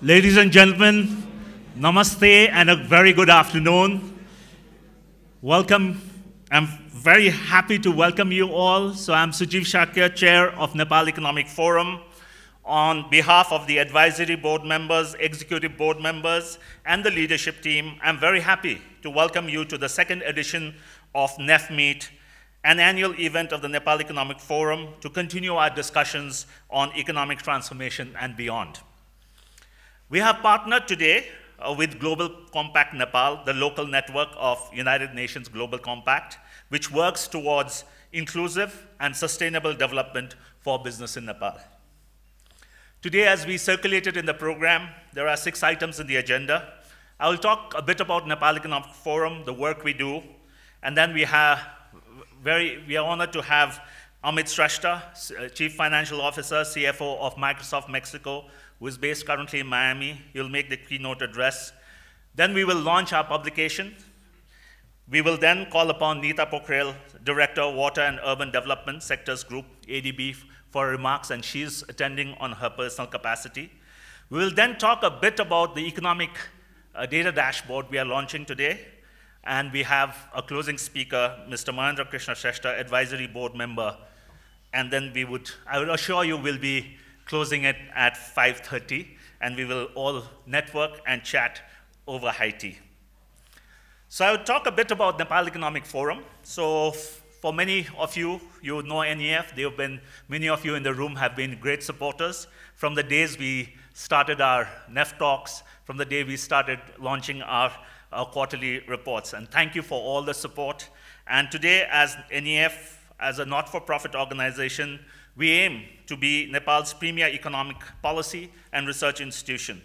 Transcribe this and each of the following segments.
Ladies and gentlemen, namaste and a very good afternoon. Welcome. I'm very happy to welcome you all. So I'm Sujeev Shakya, Chair of Nepal Economic Forum. On behalf of the advisory board members, executive board members, and the leadership team, I'm very happy to welcome you to the second edition of NEFmeet, an annual event of the Nepal Economic Forum to continue our discussions on economic transformation and beyond. We have partnered today with Global Compact Nepal, the local network of United Nations Global Compact, which works towards inclusive and sustainable development for business in Nepal. Today, as we circulated in the program, there are 6 items in the agenda. I will talk a bit about Nepal Economic Forum, the work we do, and then we are honored to have Amit Shrestha, Chief Financial Officer, CFO of Microsoft Mexico, who is based currently in Miami. He'll make the keynote address. Then we will launch our publication. We will then call upon Neeta Pokhrel, Director of Water and Urban Development Sectors Group, ADB, for remarks, and she's attending on her personal capacity. We will then talk a bit about the economic data dashboard we are launching today. And we have a closing speaker, Mr. Mahendra Krishna Shrestha, advisory board member. And then I would assure you we'll be closing it at 5:30, and we will all network and chat over high tea. So I would talk a bit about Nepal Economic Forum. So for many of you, you know NEF. Many of you in the room have been great supporters from the days we started our NEF talks, from the day we started launching our quarterly reports. And thank you for all the support. And today, as NEF, as a not-for-profit organization, we aim to be Nepal's premier economic policy and research institution.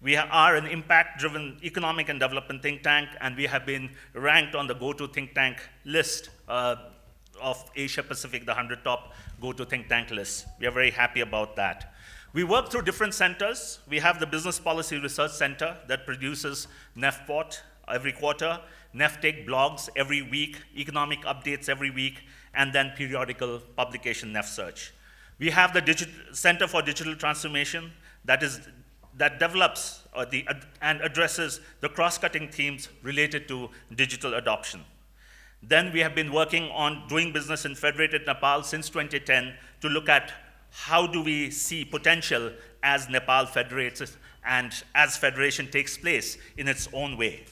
We are an impact-driven economic and development think tank, and we have been ranked on the go-to think tank list of Asia Pacific, the 100 top go-to think tank lists. We are very happy about that. We work through different centers. We have the Business Policy Research Center that produces NEFport every quarter, NEFtech blogs every week, economic updates every week, and then periodical publication NEFsearch. We have the Center for Digital Transformation that develops and addresses the cross-cutting themes related to digital adoption. Then we have been working on doing business in Federated Nepal since 2010 to look at how do we see potential as Nepal federates and as federation takes place in its own way.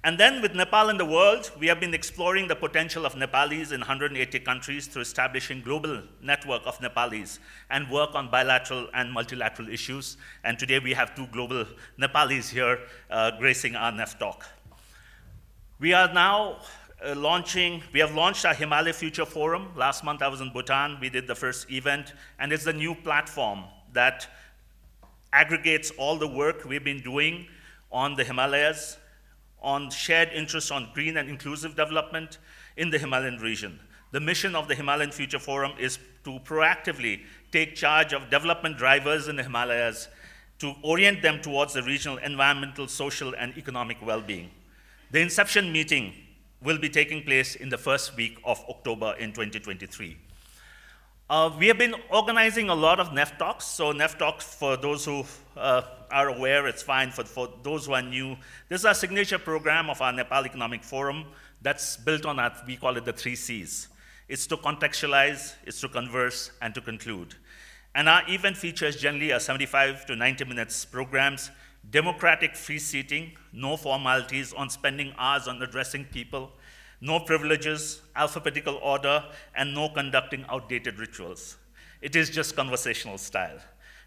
And then with Nepal in the world, we have been exploring the potential of Nepalis in 180 countries through establishing global network of Nepalis and work on bilateral and multilateral issues. And today we have 2 global Nepalis here gracing our NEF talk. We are now we have launched our Himalaya Future Forum. Last month I was in Bhutan. We did the first event, and it's a new platform that aggregates all the work we've been doing on the Himalayas, on shared interests on green and inclusive development in the Himalayan region. The mission of the Himalayan Future Forum is to proactively take charge of development drivers in the Himalayas to orient them towards the regional environmental, social, and economic well-being. The inception meeting will be taking place in the first week of October in 2023. We have been organizing a lot of NEF talks. So NEF talks, for those who are aware, it's fine. For those who are new, this is our signature program of our Nepal Economic Forum that's built on we call it the 3 Cs. It's to contextualize, it's to converse, and to conclude. And our event features generally a 75 to 90 minutes programs, democratic free seating, no formalities on spending hours on addressing people, no privileges, alphabetical order, and no conducting outdated rituals. It is just conversational style.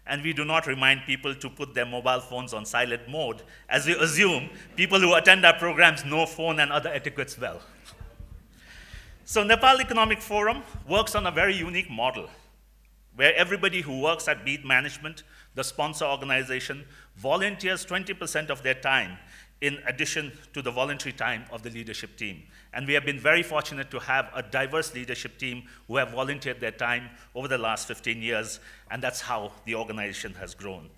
And we do not remind people to put their mobile phones on silent mode, as we assume people who attend our programs know phone and other etiquettes well. So Nepal Economic Forum works on a very unique model, where everybody who works at Beat Management, the sponsor organization, volunteers 20% of their time in addition to the voluntary time of the leadership team. And we have been very fortunate to have a diverse leadership team who have volunteered their time over the last 15 years, and that's how the organization has grown.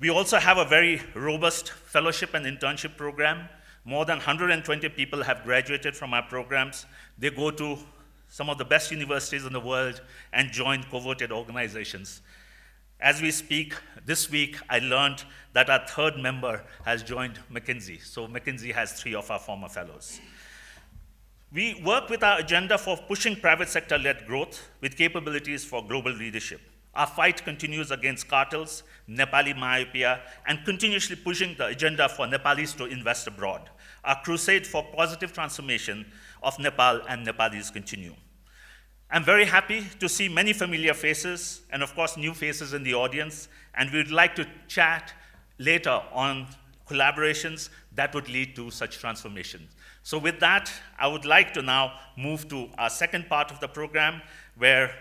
We also have a very robust fellowship and internship program. More than 120 people have graduated from our programs. They go to some of the best universities in the world and join coveted organizations. As we speak, this week, I learned that our third member has joined McKinsey. So McKinsey has 3 of our former fellows. We work with our agenda for pushing private sector-led growth with capabilities for global leadership. Our fight continues against cartels, Nepali myopia, and continuously pushing the agenda for Nepalis to invest abroad. Our crusade for positive transformation of Nepal and Nepalis continue. I'm very happy to see many familiar faces, and of course, new faces in the audience, and we'd like to chat later on collaborations that would lead to such transformations. So with that, I would like to now move to our second part of the program, where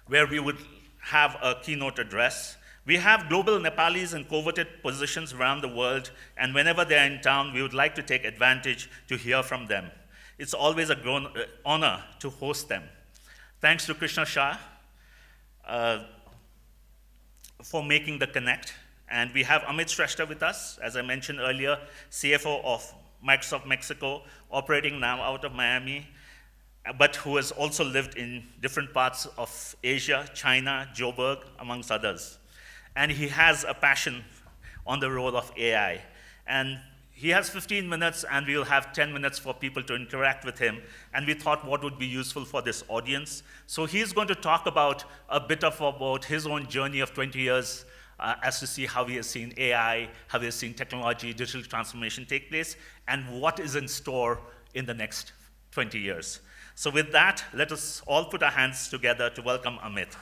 we would have a keynote address. We have global Nepalis in coveted positions around the world, and whenever they're in town, we would like to take advantage to hear from them. It's always an honor to host them. Thanks to Krishna Shah for making the connect. And we have Amit Shrestha with us, as I mentioned earlier, CFO of Microsoft Mexico, operating now out of Miami, but who has also lived in different parts of Asia, China, Joburg, amongst others. And he has a passion on the role of AI. And he has 15 minutes, and we'll have 10 minutes for people to interact with him. And we thought what would be useful for this audience. So he's going to talk about a bit about his own journey of 20 years as to see how he has seen AI, how he has seen technology, digital transformation take place, and what is in store in the next 20 years. So with that, let us all put our hands together to welcome Amit.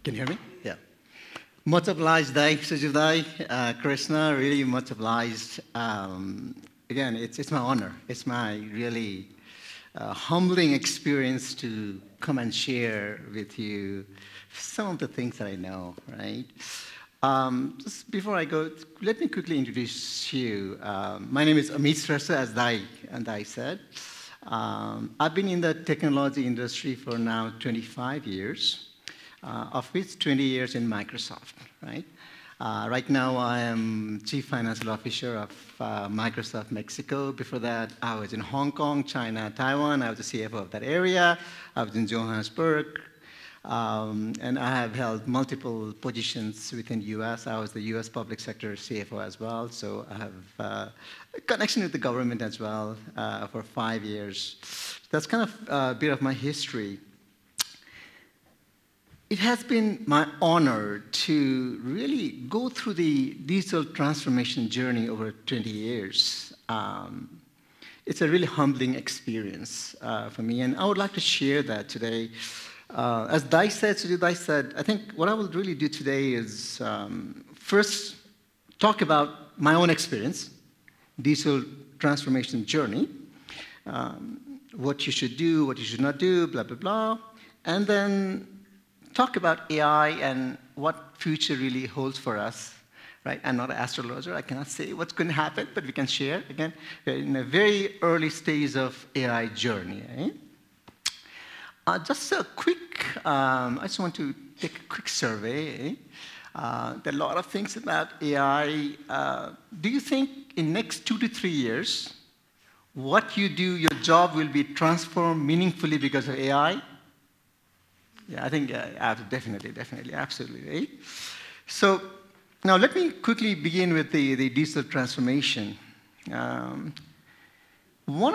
Can you hear me? Yeah. Much obliged, Sujiv Dai, Krishna, really much obliged. Again, it's my honor. It's my really humbling experience to come and share with you some of the things that I know, right? Just before I go, let me quickly introduce you. My name is Amit Shrestha, as Dai said. I've been in the technology industry for now 25 years. Of which 20 years in Microsoft, right? Right now, I am Chief Financial Officer of Microsoft Mexico. Before that, I was in Hong Kong, China, Taiwan. I was the CFO of that area. I was in Johannesburg. And I have held multiple positions within the US. I was the US public sector CFO as well. So I have a connection with the government as well for 5 years. That's kind of a bit of my history. It has been my honor to really go through the digital transformation journey over 20 years. It's a really humbling experience for me, and I would like to share that today. As Dai said, I think what I will really do today is first talk about my own experience, digital transformation journey, what you should do, what you should not do, blah, blah, blah, and then talk about AI and what future really holds for us, right? I'm not an astrologer. I cannot say what's going to happen, but we can share. Again, we're in a very early stage of AI journey. Just a quick, I just want to take a quick survey. There are a lot of things about AI. Do you think in next 2 to 3 years, what you do, your job will be transformed meaningfully because of AI? Yeah, I think definitely, absolutely, right? So now let me quickly begin with the digital transformation. One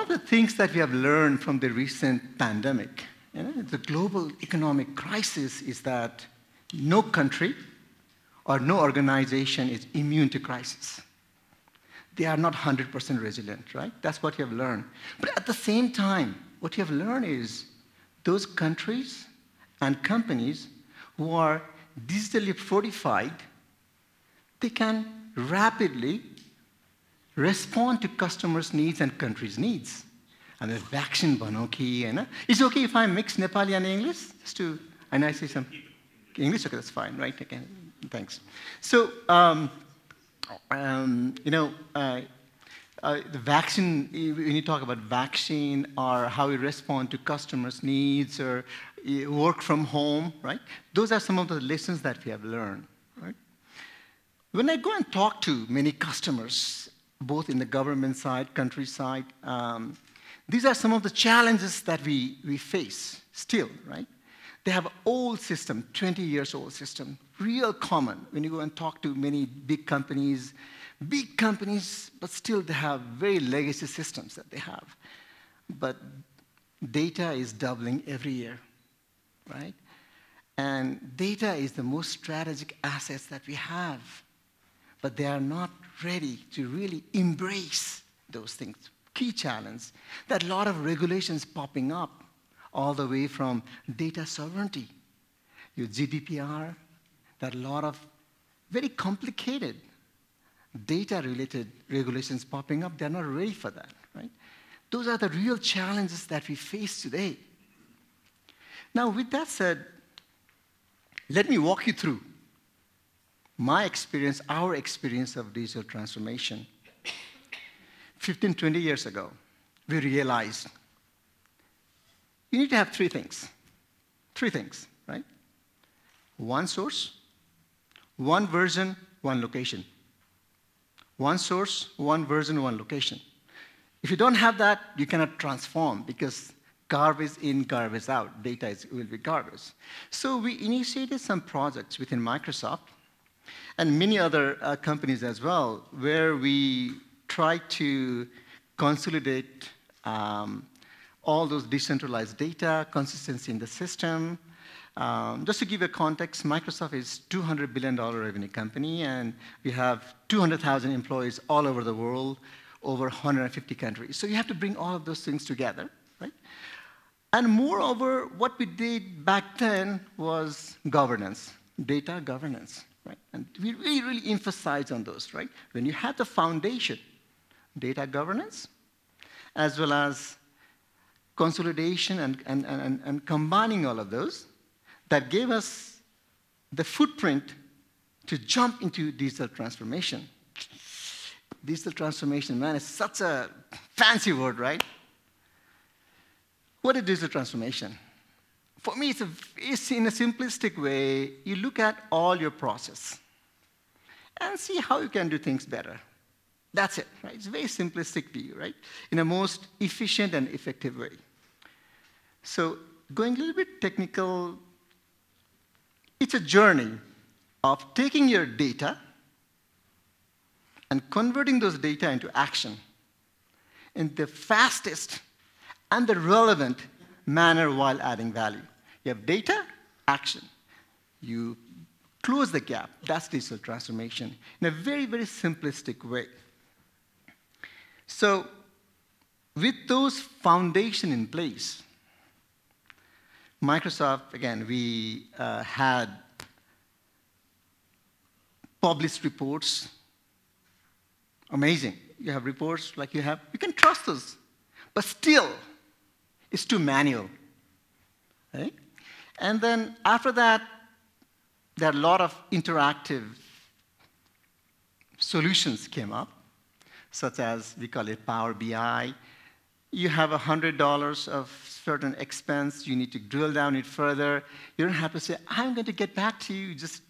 of the things that we have learned from the recent pandemic, the global economic crisis, is that no country or no organization is immune to crisis. They are not 100% resilient, right? That's what you have learned. But at the same time, what you have learned is those countries and companies who are digitally fortified, they can rapidly respond to customers' needs and countries' needs. And the vaccine banoki, it's okay if I mix Nepali and English? Just to, and I say some English, okay, that's fine, right? Okay, thanks. So, the vaccine, when you talk about vaccine or how we respond to customers' needs or work from home, right? Those are some of the lessons that we have learned, right? When I go and talk to many customers, both in the government side, country side, These are some of the challenges that we face still, right? They have an old system, 20 years old system, real common. When you go and talk to many big companies, but still they have very legacy systems that they have. But data is doubling every year, right? And data is the most strategic assets that we have. But they are not ready to really embrace those things. Key challenge, that a lot of regulations popping up, all the way from data sovereignty, your GDPR, that a lot of very complicated data-related regulations popping up. They're not ready for that, right? Those are the real challenges that we face today. Now, with that said, let me walk you through my experience, our experience of digital transformation. 15, 20 years ago, we realized you need to have three things, right? One source, one version, one location. One source, one version, one location. If you don't have that, you cannot transform because garbage in, garbage out. Data will be garbage. So we initiated some projects within Microsoft and many other companies as well, where we try to consolidate all those decentralized data, consistency in the system. Just to give you a context, Microsoft is a $200 billion revenue company, and we have 200,000 employees all over the world, over 150 countries. So you have to bring all of those things together, right? And moreover, what we did back then was governance, data governance, right? And we really emphasize on those, right? When you have the foundation, data governance, as well as consolidation and combining all of those, that gave us the footprint to jump into digital transformation. Digital transformation, man, is such a fancy word, right? What is digital transformation? For me, it's in a simplistic way, you look at all your process and see how you can do things better. That's it, right? It's a very simplistic view, right? In a most efficient and effective way. So going a little bit technical, it's a journey of taking your data and converting those data into action in the fastest and the relevant manner while adding value. You have data, action. You close the gap. That's digital transformation in a very, very simplistic way. So with those foundation in place, Microsoft, again, we had published reports. Amazing. You have reports like you have. You can trust those. But still, it's too manual. Right? And then after that, there are a lot of interactive solutions came up, such as we call it Power BI. You have $100 of certain expense. You need to drill down it further. You don't have to say, I'm going to get back to you. Just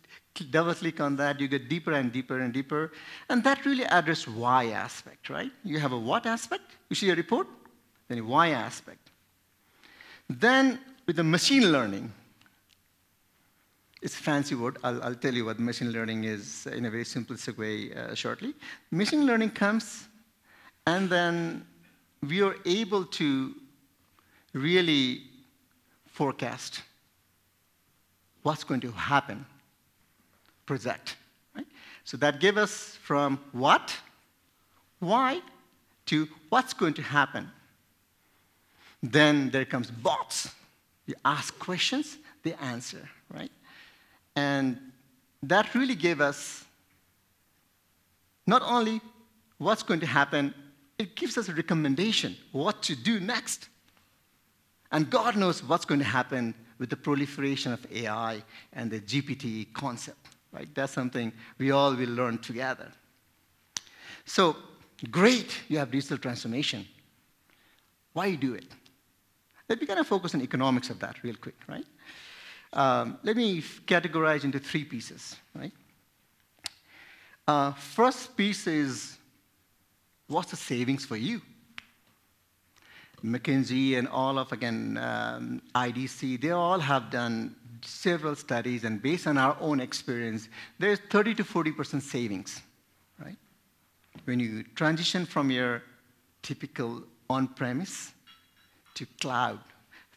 double-click on that. You get deeper and deeper and deeper. And that really addresses why aspect, right? You have a what aspect. You see a report, then a why aspect. Then with the machine learning, it's a fancy word. I'll tell you what machine learning is in a very simplistic way shortly. Machine learning comes, and then we are able to really forecast what's going to happen, project. Right? So that gave us from what, why, to what's going to happen. Then there comes bots. You ask questions, they answer, right? And that really gave us not only what's going to happen, it gives us a recommendation what to do next. And God knows what's going to happen with the proliferation of AI and the GPT concept, right? That's something we all will learn together. So great, you have digital transformation. Why do it? Let me kind of focus on economics of that real quick, right? Let me categorize into three pieces, right? First piece is, what's the savings for you? McKinsey and all of, again, IDC, they all have done several studies, and based on our own experience, there's 30 to 40% savings, right? When you transition from your typical on-premise to cloud,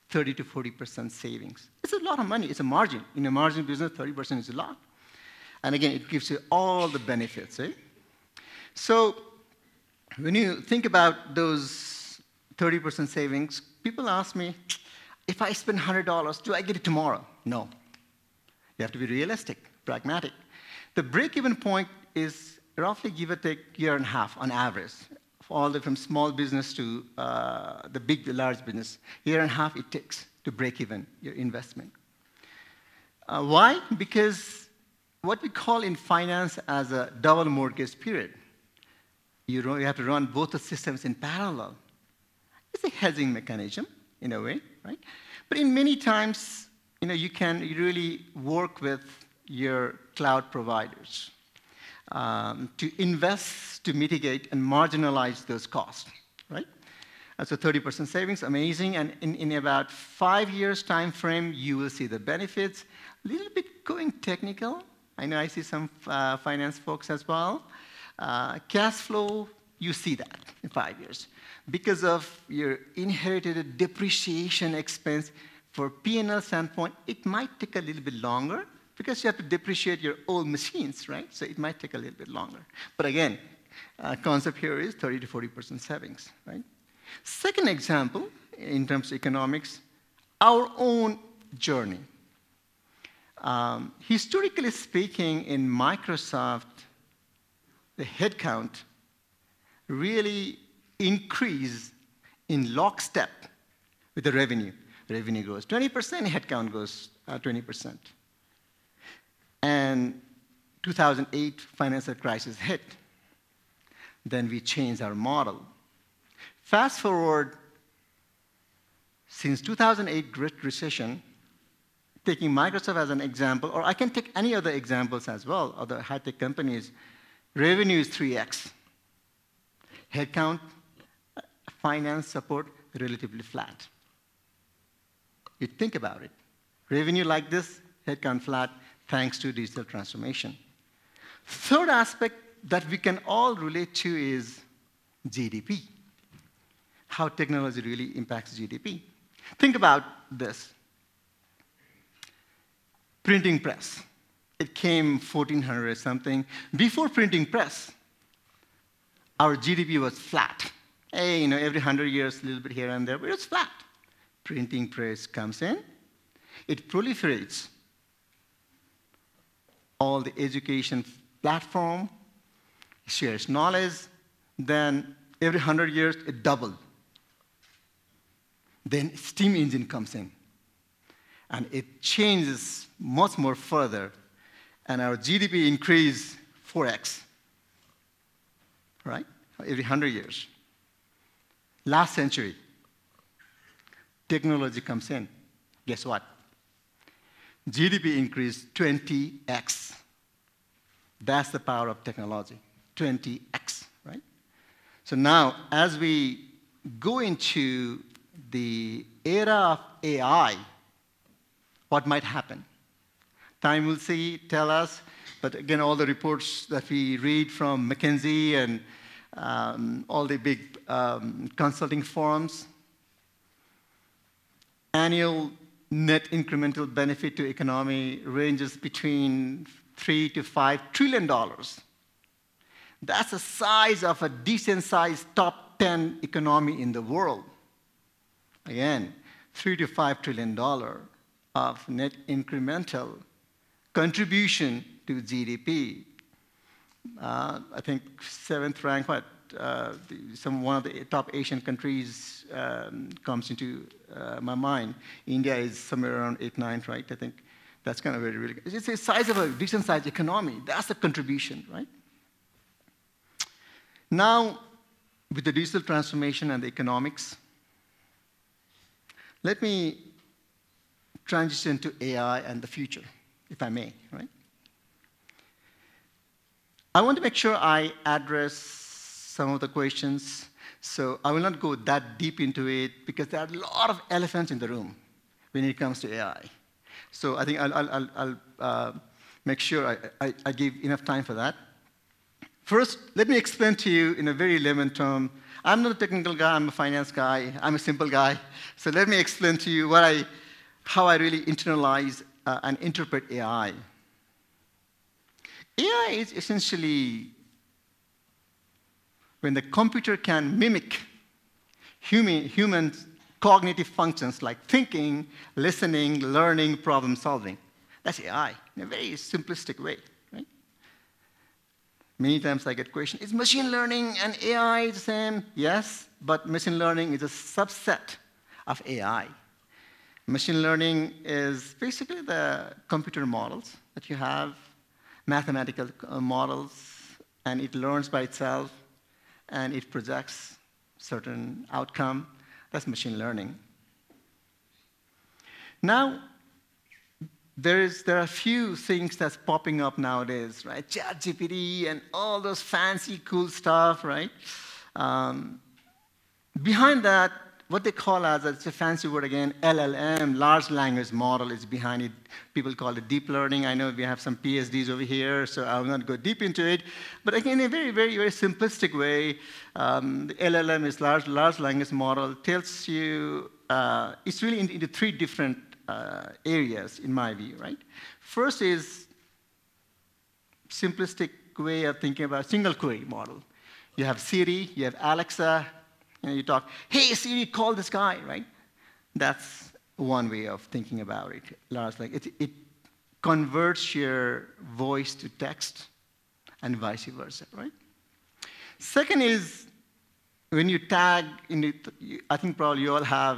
30 to 40% savings. It's a lot of money. It's a margin. In a margin business, 30% is a lot. And again, it gives you all the benefits, eh? So when you think about those 30% savings, people ask me, if I spend $100, do I get it tomorrow? No. You have to be realistic, pragmatic. The break-even point is roughly give or take year and a half on average, all the way from small business to the big, large business. Year and a half it takes to break even your investment. Why? Because what we call in finance as a double mortgage period. You have to run both the systems in parallel. It's a hedging mechanism, in a way, right? But in many times, you can really work with your cloud providers to invest, to mitigate, and marginalize those costs, right? So 30% savings, amazing. And in about 5 years' time frame, you will see the benefits. A little bit going technical. I know I see some finance folks as well. Cash flow, you see that in 5 years. Because of your inherited depreciation expense, for P&L standpoint, it might take a little bit longer because you have to depreciate your old machines, right? So it might take a little bit longer. But again, concept here is 30 to 40% savings, right? Second example, in terms of economics, our own journey. Historically speaking, in Microsoft, the headcount really increased in lockstep with the revenue. Revenue grows 20%, headcount goes 20%. And 2008 financial crisis hit. Then we changed our model. Fast forward, since 2008 Great Recession, taking Microsoft as an example, or I can take any other examples as well, other high-tech companies, revenue is 3x. Headcount, finance support, relatively flat. You think about it. Revenue like this, headcount flat, thanks to digital transformation. Third aspect that we can all relate to is GDP. How technology really impacts GDP. Think about this. Printing press. It came 1400 or something. Before printing press, our GDP was flat. Hey, every 100 years, a little bit here and there, but it's flat. Printing press comes in, it proliferates. All the education platform shares knowledge, then every 100 years, it doubled. Then steam engine comes in, and it changes much more further, and our GDP increased 4x, right? Every 100 years. Last century, technology comes in. Guess what? GDP increased 20x. That's the power of technology, 20x, right? So now, as we go into the era of AI, what might happen? Time will tell us, but again, all the reports that we read from McKinsey and all the big consulting firms, annual net incremental benefit to economy ranges between $3 to $5 trillion. That's the size of a decent-sized top 10 economy in the world. Again, $3 to $5 trillion of net incremental contribution to GDP. I think 7th rank, one of the top Asian countries comes into my mind. India is somewhere around 8th, 9th, right? I think that's kind of really good. It's the size of a decent-sized economy. That's the contribution, right? Now, with the digital transformation and the economics, let me transition to AI and the future, if I may, right? I want to make sure I address some of the questions. So I will not go that deep into it because there are a lot of elephants in the room when it comes to AI. So I think I'll make sure I give enough time for that. First, let me explain to you in a very layman term. I'm not a technical guy, I'm a finance guy, I'm a simple guy. So let me explain to you how I really internalize and interpret AI. AI is essentially when the computer can mimic human cognitive functions like thinking, listening, learning, problem solving. That's AI in a very simplistic way. Right? Many times I get questions, is machine learning and AI the same? Yes, but machine learning is a subset of AI. Machine learning is basically the computer models that you have, mathematical models, and it learns by itself, and it projects certain outcome. That's machine learning. Now, there are a few things that's popping up nowadays, right? ChatGPT and all those fancy, cool stuff, right? Behind that, what they call as, it's a fancy word again, LLM, large language model is behind it. People call it deep learning. I know we have some PhDs over here, so I will not go deep into it. But again, in a very, very, very simplistic way, the LLM is large language model, tells you, it's really into three different areas, in my view, right? First is simplistic way of thinking about single query model. You have Siri, you have Alexa, you talk, hey, Siri, call this guy, right? That's one way of thinking about it. It converts your voice to text and vice versa, right? Second is when you tag, I think probably you all have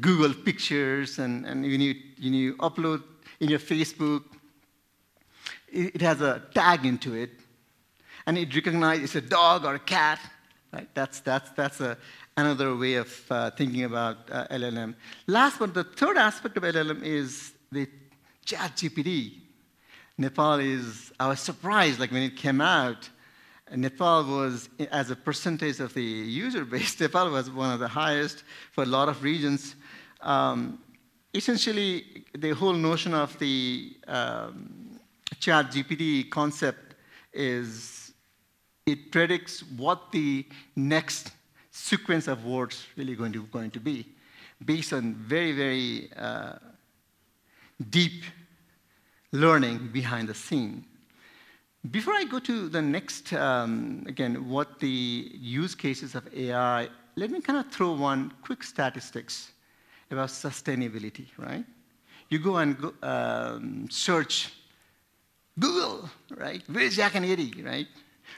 Google Pictures, and when you upload in your Facebook, it has a tag into it, and it recognizes it's a dog or a cat. Right? That's another way of thinking about LLM. Last but the third aspect of LLM is the ChatGPT. I was surprised, like when it came out, Nepal was, as a percentage of the user base, Nepal was one of the highest for a lot of regions. Essentially, the whole notion of the ChatGPT concept is it predicts what the next sequence of words really going to be, based on very, very deep learning behind the scene. Before I go to the next, again, what the use cases of AI, let me kind of throw one quick statistics about sustainability, right? You go and search Google, right? Where's Jack and Eddie, right?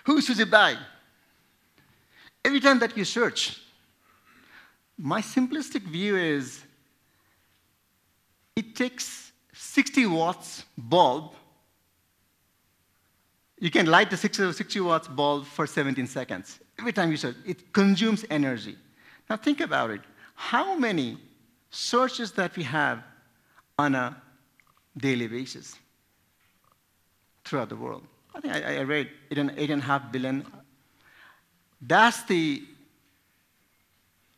Who should you buy? Every time that you search, my simplistic view is it takes 60 watts bulb. You can light the 60 watts bulb for 17 seconds. Every time you search, it consumes energy. Now think about it. How many searches that we have on a daily basis throughout the world? I think I read 8.5 billion. That's the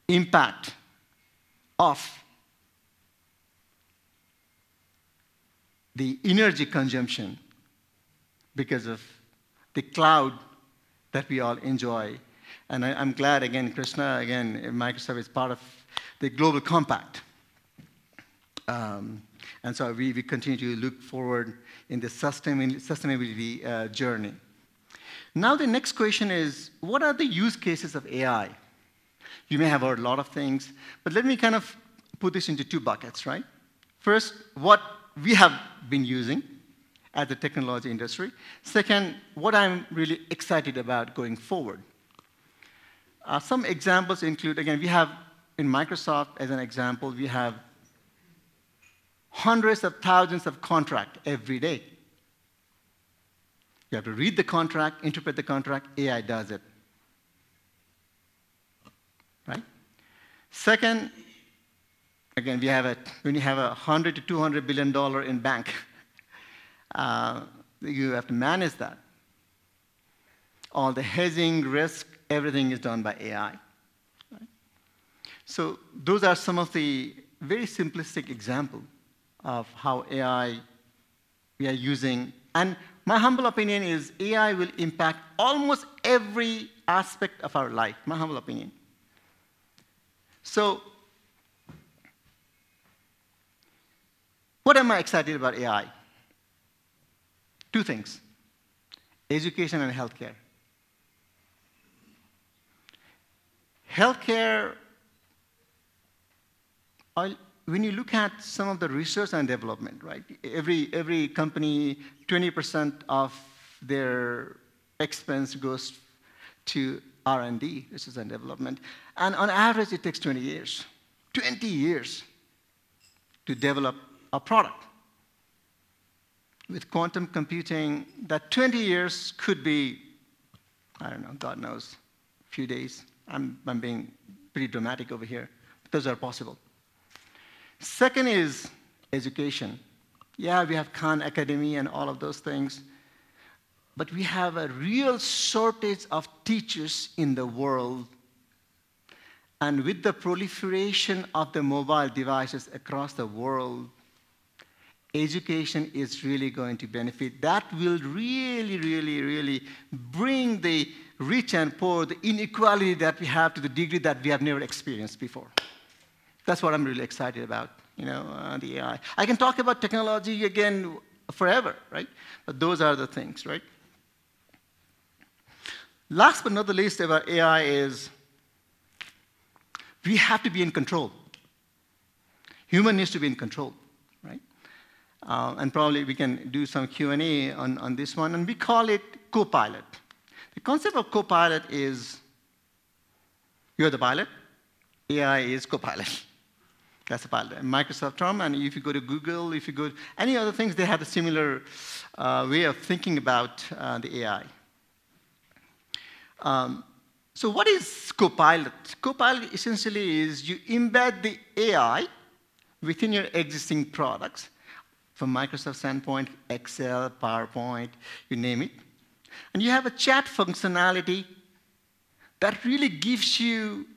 impact of the energy consumption because of the cloud that we all enjoy. And I'm glad, again, Krishna, again, Microsoft is part of the Global Compact. And so we continue to look forward in the sustainability journey. Now the next question is, what are the use cases of AI? You may have heard a lot of things, but let me kind of put this into two buckets, right? First, what we have been using as a technology industry. Second, what I'm really excited about going forward. Some examples include, again, we have in Microsoft, as an example, we have hundreds of thousands of contracts every day. You have to read the contract, interpret the contract, AI does it. Right? Second, again, when you have $100 to $200 billion in bank, you have to manage that. All the hedging, risk, everything is done by AI. Right? So those are some of the very simplistic examples of how AI we are using. And my humble opinion is AI will impact almost every aspect of our life, my humble opinion. So what am I excited about AI? Two things, education and healthcare. Healthcare, when you look at some of the research and development, right? Every company, 20% of their expense goes to R&D, research and development. And on average, it takes 20 years. 20 years to develop a product. With quantum computing, that 20 years could be, I don't know, God knows, a few days. I'm being pretty dramatic over here. Those are possible. Second is education. Yeah, we have Khan Academy and all of those things, but we have a real shortage of teachers in the world. And with the proliferation of the mobile devices across the world, education is really going to benefit. That will really, really, really bring the rich and poor, the inequality that we have to the degree that we have never experienced before. That's what I'm really excited about, the AI. I can talk about technology again forever, right? But those are the things, right? Last but not the least about AI is we have to be in control. Human needs to be in control, right? And probably we can do some Q&A on this one, and we call it co-pilot. The concept of co-pilot is you're the pilot, AI is co-pilot. That's a pilot. Microsoft term, and if you go to Google, if you go to any other things, they have a similar way of thinking about the AI. So what is Copilot? Copilot essentially is you embed the AI within your existing products. From Microsoft standpoint, Excel, PowerPoint, you name it. And you have a chat functionality that really gives you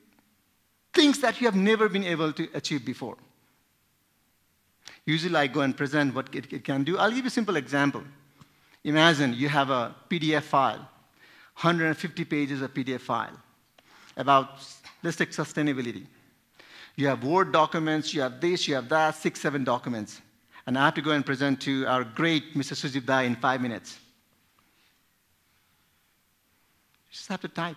things that you have never been able to achieve before. Usually I go and present what it can do. I'll give you a simple example. Imagine you have a PDF file, 150 pages of PDF file about, let's take sustainability. You have Word documents, you have this, you have that, 6, 7 documents. And I have to go and present to our great Mr. Sujit Dai in 5 minutes. You just have to type.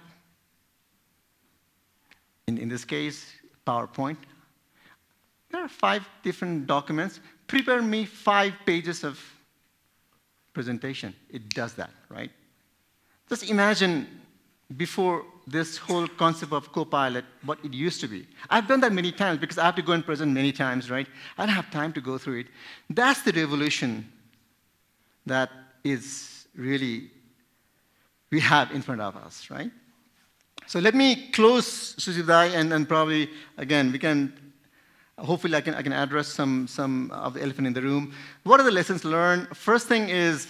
In this case, PowerPoint. There are 5 different documents. Prepare me 5 pages of presentation. It does that, right? Just imagine before this whole concept of Copilot, what it used to be. I've done that many times because I have to go and present many times, right? I don't have time to go through it. That's the revolution that is really we have in front of us, right? So let me close, Sujit, and probably, again, we can, hopefully I can address some of the elephant in the room. What are the lessons learned? First thing is,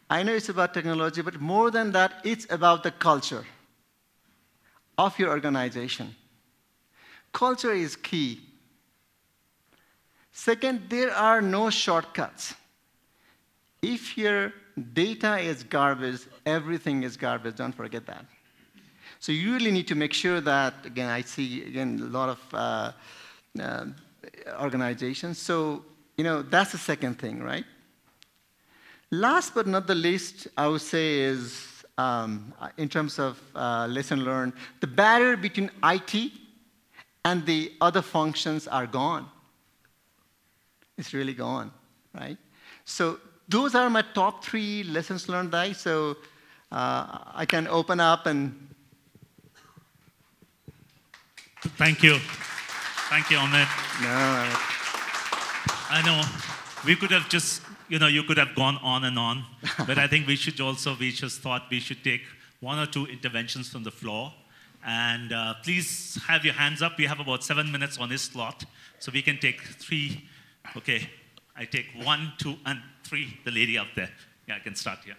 I know it's about technology, but more than that, it's about the culture of your organization. Culture is key. Second, there are no shortcuts. If your data is garbage, everything is garbage. Don't forget that. So you really need to make sure that, again, I see, again, a lot of organizations. So, that's the second thing, right? Last but not the least, I would say is, in terms of lesson learned, the barrier between IT and the other functions are gone. It's really gone, right? So those are my top 3 lessons learned, guys. So I can open up and... Thank you. Thank you, Amit. No. I know we could have just, you could have gone on and on, but I think we just thought we should take 1 or 2 interventions from the floor. And please have your hands up. We have about 7 minutes on this slot, so we can take 3. Okay, I take 1, 2, and 3. The lady up there. Yeah, I can start here.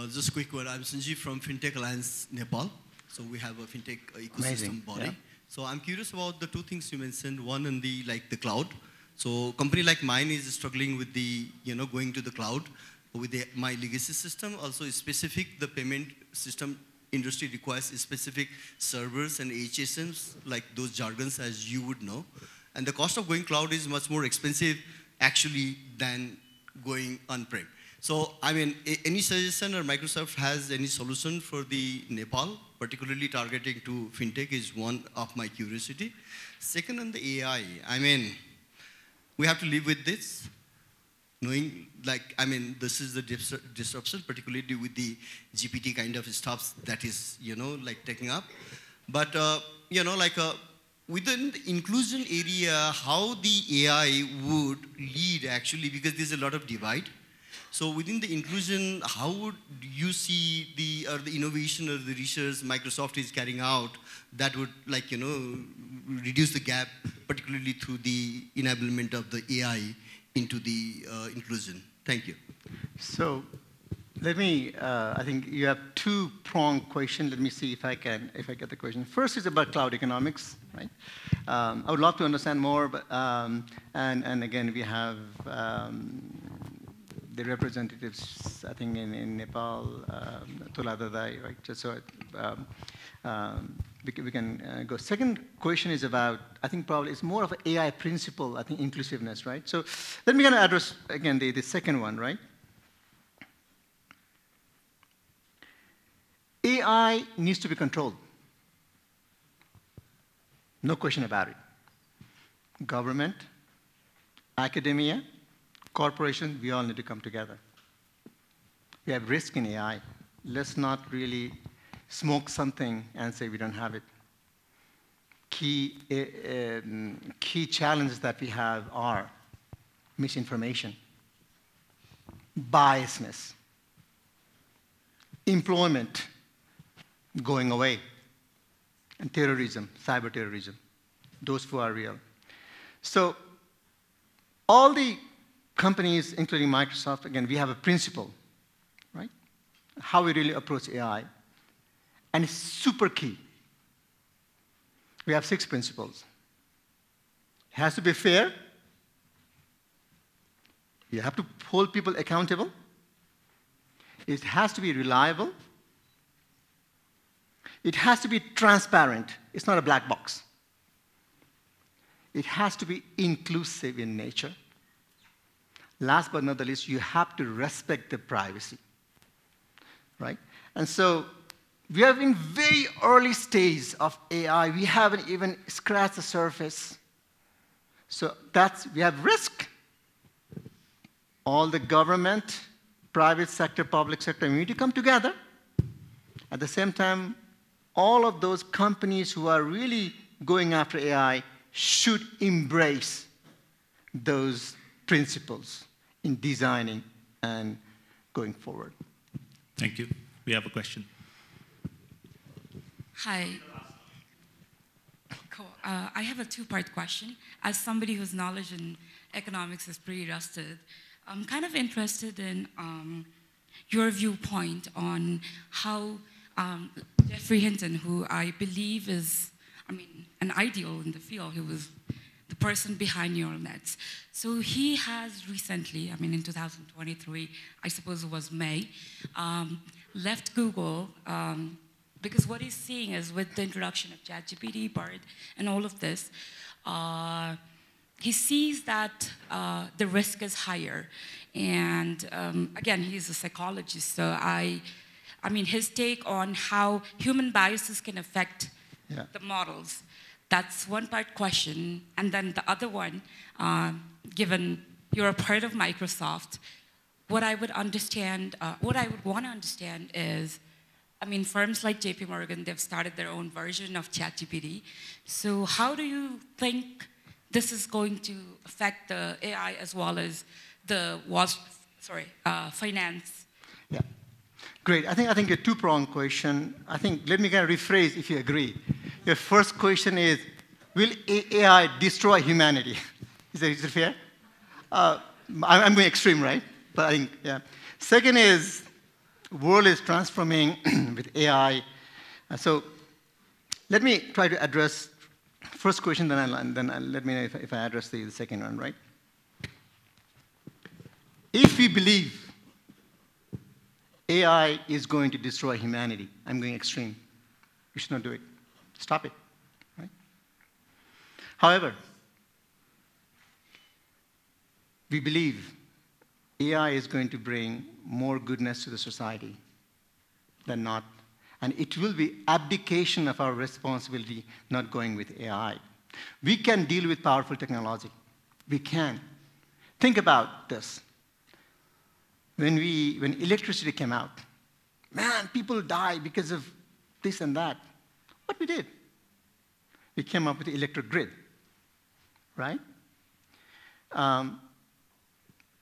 Just a quick word. I'm Sanjeev from FinTech Alliance Nepal. So we have a FinTech ecosystem Amazing. body. Yeah. So I'm curious about the two things you mentioned. One in the cloud. So company like mine is struggling with the going to the cloud with my legacy system. Also specific the payment system industry requires specific servers and HSMs like those jargons as you would know. And the cost of going cloud is much more expensive actually than going on-prem. So, I mean, any suggestion or Microsoft has any solution for the Nepal, particularly targeting to FinTech is one of my curiosity. Second, on the AI, I mean, we have to live with this, knowing, this is the disruption, particularly with the GPT kind of stuff that is, taking up. But, within the inclusion area, how the AI would lead actually, because there's a lot of divide. So within the inclusion, how would you see the innovation or the research Microsoft is carrying out that would reduce the gap, particularly through the enablement of the AI into the inclusion? Thank you. So let me, I think you have two-pronged question. Let me see if I get the question. First is about cloud economics, right? I would love to understand more, but, and again, we have the representatives, I think, in Nepal, Tuladadai, right? Just so we can go. Second question is about, I think probably it's more of an AI principle, I think inclusiveness, right? So let me address, again, the second one, right? AI needs to be controlled. No question about it. Government, academia, corporation, we all need to come together. We have risk in AI. Let's not really smoke something and say we don't have it. Key challenges that we have are misinformation, biasness, employment going away, and terrorism, cyber terrorism. Those four are real. So all the companies, including Microsoft, again, we have a principle, right? How we really approach AI. And it's super key. We have 6 principles. It has to be fair. You have to hold people accountable. It has to be reliable. It has to be transparent. It's not a black box. It has to be inclusive in nature. Last but not the least, you have to respect the privacy, right? And so we are in very early stage of AI. We haven't even scratched the surface. So we have risk. All the government, private sector, public sector, we need to come together. At the same time, all of those companies who are really going after AI should embrace those principles in designing and going forward. Thank you. We have a question. Hi. Cool. I have a two-part question. As somebody whose knowledge in economics is pretty rusted, I'm kind of interested in your viewpoint on how Jeffrey Hinton, who I believe is, an ideal in the field, who was the person behind neural nets. So he has recently, in 2023, I suppose it was May, left Google because what he's seeing is with the introduction of ChatGPT, BARD, and all of this, he sees that the risk is higher. And again, he's a psychologist, so his take on how human biases can affect the models. That's one part question. And then the other one, given you're a part of Microsoft, what I would want to understand is, firms like JP Morgan, they've started their own version of ChatGPT. So how do you think this is going to affect the AI as well as the finance? Yeah, great. I think a two-pronged question. Let me kind of rephrase if you agree. Your first question is, will AI destroy humanity? Is it fair? I'm going extreme, right? But I think, yeah. Second is, world is transforming with AI. So let me try to address first question, then let me know if I address the second one, right? If we believe AI is going to destroy humanity, I'm going extreme. We should not do it. Stop it. Right? However, we believe AI is going to bring more goodness to the society than not. And it will be abdication of our responsibility not going with AI. We can deal with powerful technology. We can. Think about this. When electricity came out, man, people die because of this and that. What we did? We came up with the electric grid, right? At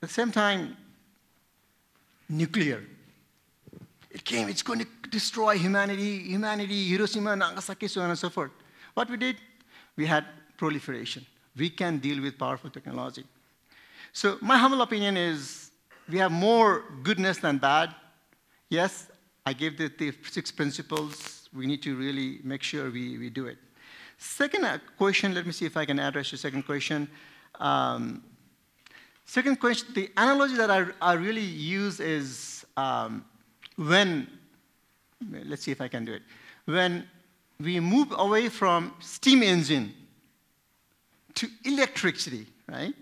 the same time, nuclear. It came, it's going to destroy humanity, Hiroshima, Nagasaki, so on and so forth. What we did? We had proliferation. We can deal with powerful technology. So my humble opinion is we have more goodness than bad. Yes, I gave the 6 principles. We need to really make sure we do it. Second question, let me see if I can address your second question. Second question, the analogy that I really use is let's see if I can do it. When we move away from steam engine to electricity, right?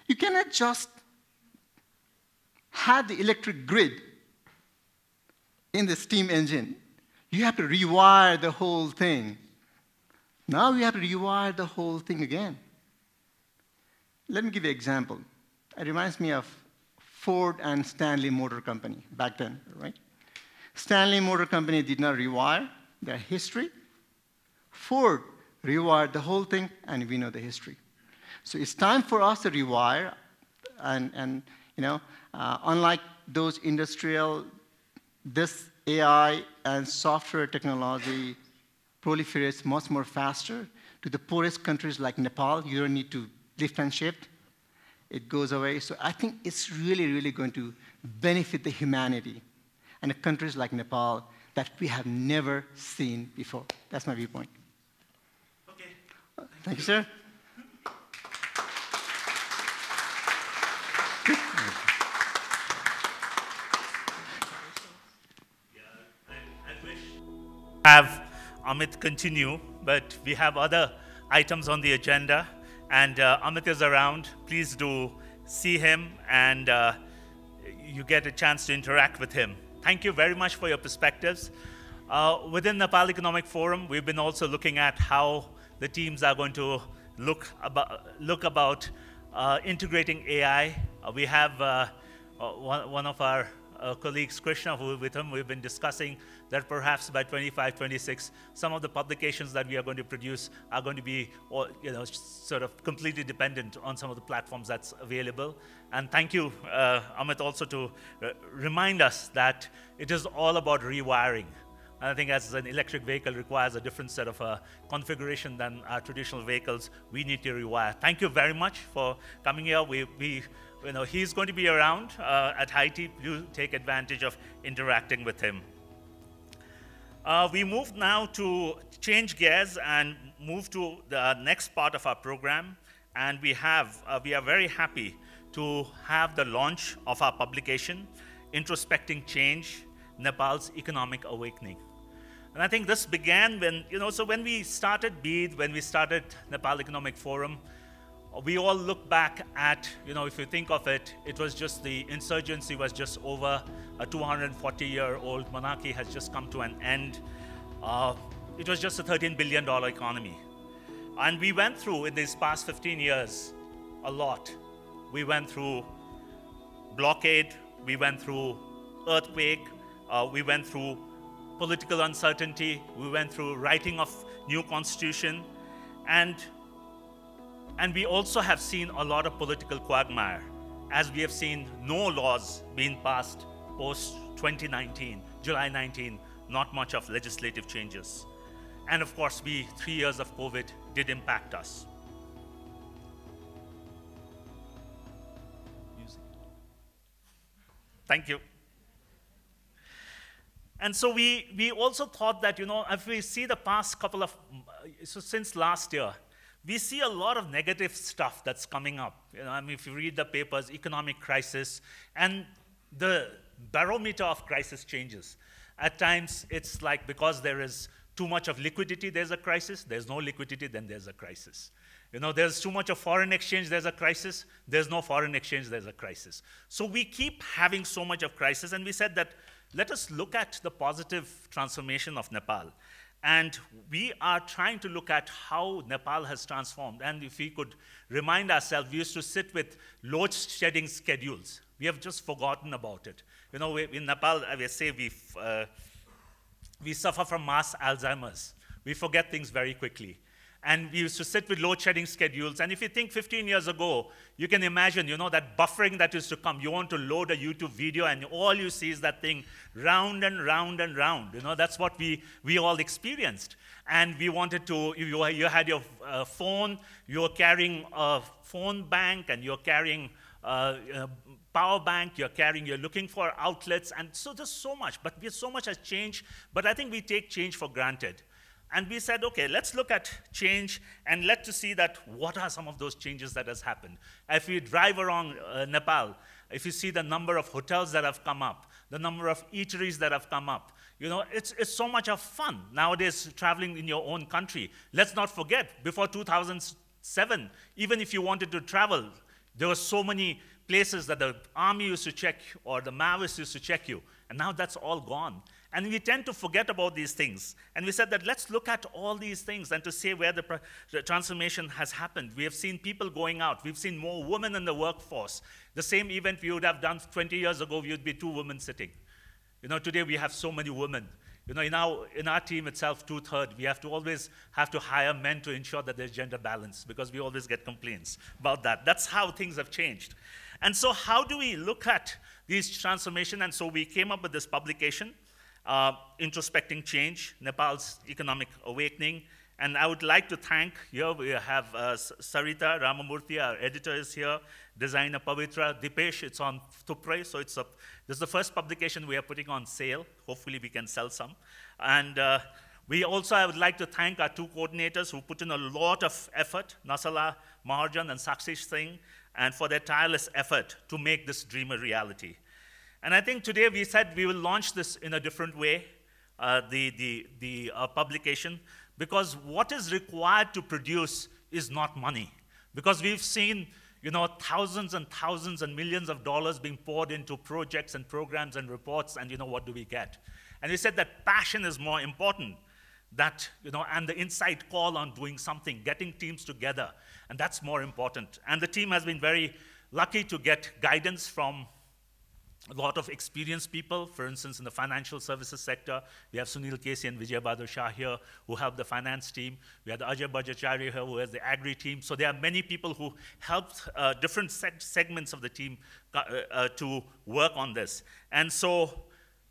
You cannot just have the electric grid in the steam engine. You have to rewire the whole thing. Now you have to rewire the whole thing again. Let me give you an example. It reminds me of Ford and Stanley Motor Company back then, right? Stanley Motor Company did not rewire their history. Ford rewired the whole thing, and we know the history. So it's time for us to rewire, and you know, unlike those industrial, this AI and software technology proliferates much more faster. To the poorest countries like Nepal, you don't need to lift and shift. It goes away. So I think it's really, really going to benefit the humanity and the countries like Nepal that we have never seen before. That's my viewpoint. Okay. Thank you, sir. Have Amit continue, but we have other items on the agenda, and Amit is around. Please do see him, and you get a chance to interact with him. Thank you very much for your perspectives. Within Nepal Economic Forum, we've been also looking at how the teams are going to look about integrating AI. We have one of our colleagues, Krishna, with whom we've been discussing that perhaps by 25, 26, some of the publications that we are going to produce are going to be, sort of completely dependent on some of the platforms that's available. And thank you, Amit, also to remind us that it is all about rewiring. And I think as an electric vehicle requires a different set of configuration than our traditional vehicles, we need to rewire. Thank you very much for coming here. He's going to be around at Haiti. You take advantage of interacting with him. We move now to change gears and move to the next part of our program. And we are very happy to have the launch of our publication, Introspecting Change, Nepal's Economic Awakening. And I think this began when, so when we started BEAD, when we started Nepal Economic Forum, we all look back at, if you think of it, it was just the insurgency was just over. A 240-year-old monarchy has just come to an end. It was just a $13 billion economy. And we went through, in these past 15 years, a lot. We went through blockade, we went through earthquake, we went through political uncertainty, we went through writing of new constitution, and we also have seen a lot of political quagmire, as we have seen no laws being passed post-2019, July 19, not much of legislative changes. And of course, 3 years of COVID did impact us. Thank you. And so we also thought that, if we see the past couple of, so since last year, we see a lot of negative stuff that's coming up. If you read the papers, economic crisis, and the barometer of crisis changes. At times, it's like because there is too much of liquidity, there's a crisis. There's no liquidity, then there's a crisis. There's too much of foreign exchange, there's a crisis. There's no foreign exchange, there's a crisis. So we keep having so much of crisis, and we said that let us look at the positive transformation of Nepal. And we are trying to look at how Nepal has transformed. And if we could remind ourselves, we used to sit with load shedding schedules. We have just forgotten about it. In Nepal, I will say we suffer from mass Alzheimer's. We forget things very quickly. And we used to sit with load shedding schedules. And if you think 15 years ago, you can imagine, that buffering that used to come. You want to load a YouTube video, and all you see is that thing round and round and round. That's what we all experienced. And we wanted to, you had your phone, you were carrying a phone bank, and you're carrying power bank, you're looking for outlets, and so there's so much, but so much has changed, but I think we take change for granted. And we said, okay, let's look at change and let's see that what are some of those changes that has happened. If you drive around Nepal, if you see the number of hotels that have come up, the number of eateries that have come up, it's so much of fun nowadays traveling in your own country. Let's not forget, before 2007, even if you wanted to travel, there were so many places that the army used to check or the Maoists used to check you, and now that's all gone. And we tend to forget about these things. And we said that let's look at all these things and to say where the transformation has happened. We have seen people going out. We've seen more women in the workforce. The same event we would have done 20 years ago, we would be 2 women sitting. Today we have so many women. In our team itself, 2/3, we always have to hire men to ensure that there's gender balance because we always get complaints about that. That's how things have changed. And so how do we look at these transformation? And so we came up with this publication, Introspecting Change, Nepal's Economic Awakening. And I would like to thank, here we have Sarita Ramamurthy, our editor is here, designer Pavitra, Dipesh, it's on Thupre, so this is the first publication we are putting on sale. Hopefully we can sell some. And I would like to thank our 2 coordinators who put in a lot of effort, Nasala Maharjan and Sakshish Singh, and for their tireless effort to make this dream a reality. And I think today we said we will launch this in a different way, the publication, because what is required to produce is not money. Because we've seen, thousands and thousands and millions of dollars being poured into projects and programs and reports, and what do we get? And we said that passion is more important, and the inside call on doing something, getting teams together, and that's more important. And the team has been very lucky to get guidance from a lot of experienced people. For instance, in the financial services sector, we have Sunil Kesi and Vijay Bahadur Shah here who help the finance team. We have the Ajay Bhattacharya here who has the agri team. So there are many people who helped different segments of the team to work on this. And so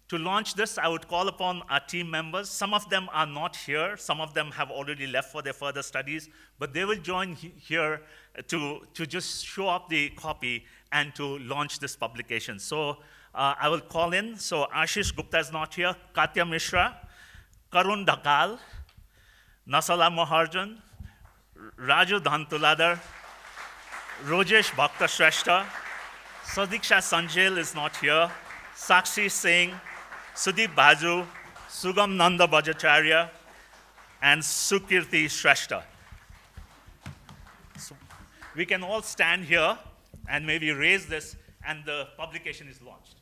to launch this, I would call upon our team members. Some of them are not here. Some of them have already left for their further studies, but they will join here to just show up the copy and to launch this publication. So I will call in. So Ashish Gupta is not here. Katya Mishra, Karun Dhakal, Nasala Maharjan, Raju Dhantuladar, Rojesh Bhakta Shrestha, Sadiksha Sanjel is not here, Sakshi Singh, Sudeep Baju, Sugam Nanda Bhattacharya, and Sukirti Shrestha. So we can all stand here and maybe raise this, and the publication is launched.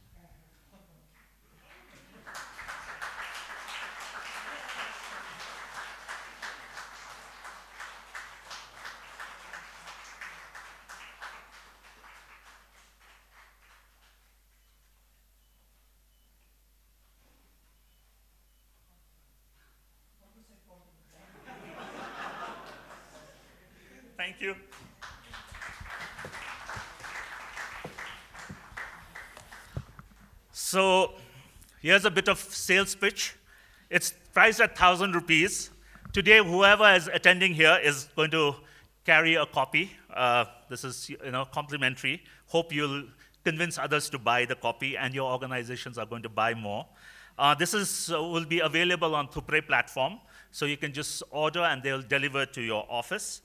Thank you. So here's a bit of sales pitch. It's priced at 1,000 rupees. Today, whoever is attending here is going to carry a copy. This is complimentary. Hope you'll convince others to buy the copy, and your organizations are going to buy more. This will be available on Thupre platform, so you can just order and they'll deliver to your office.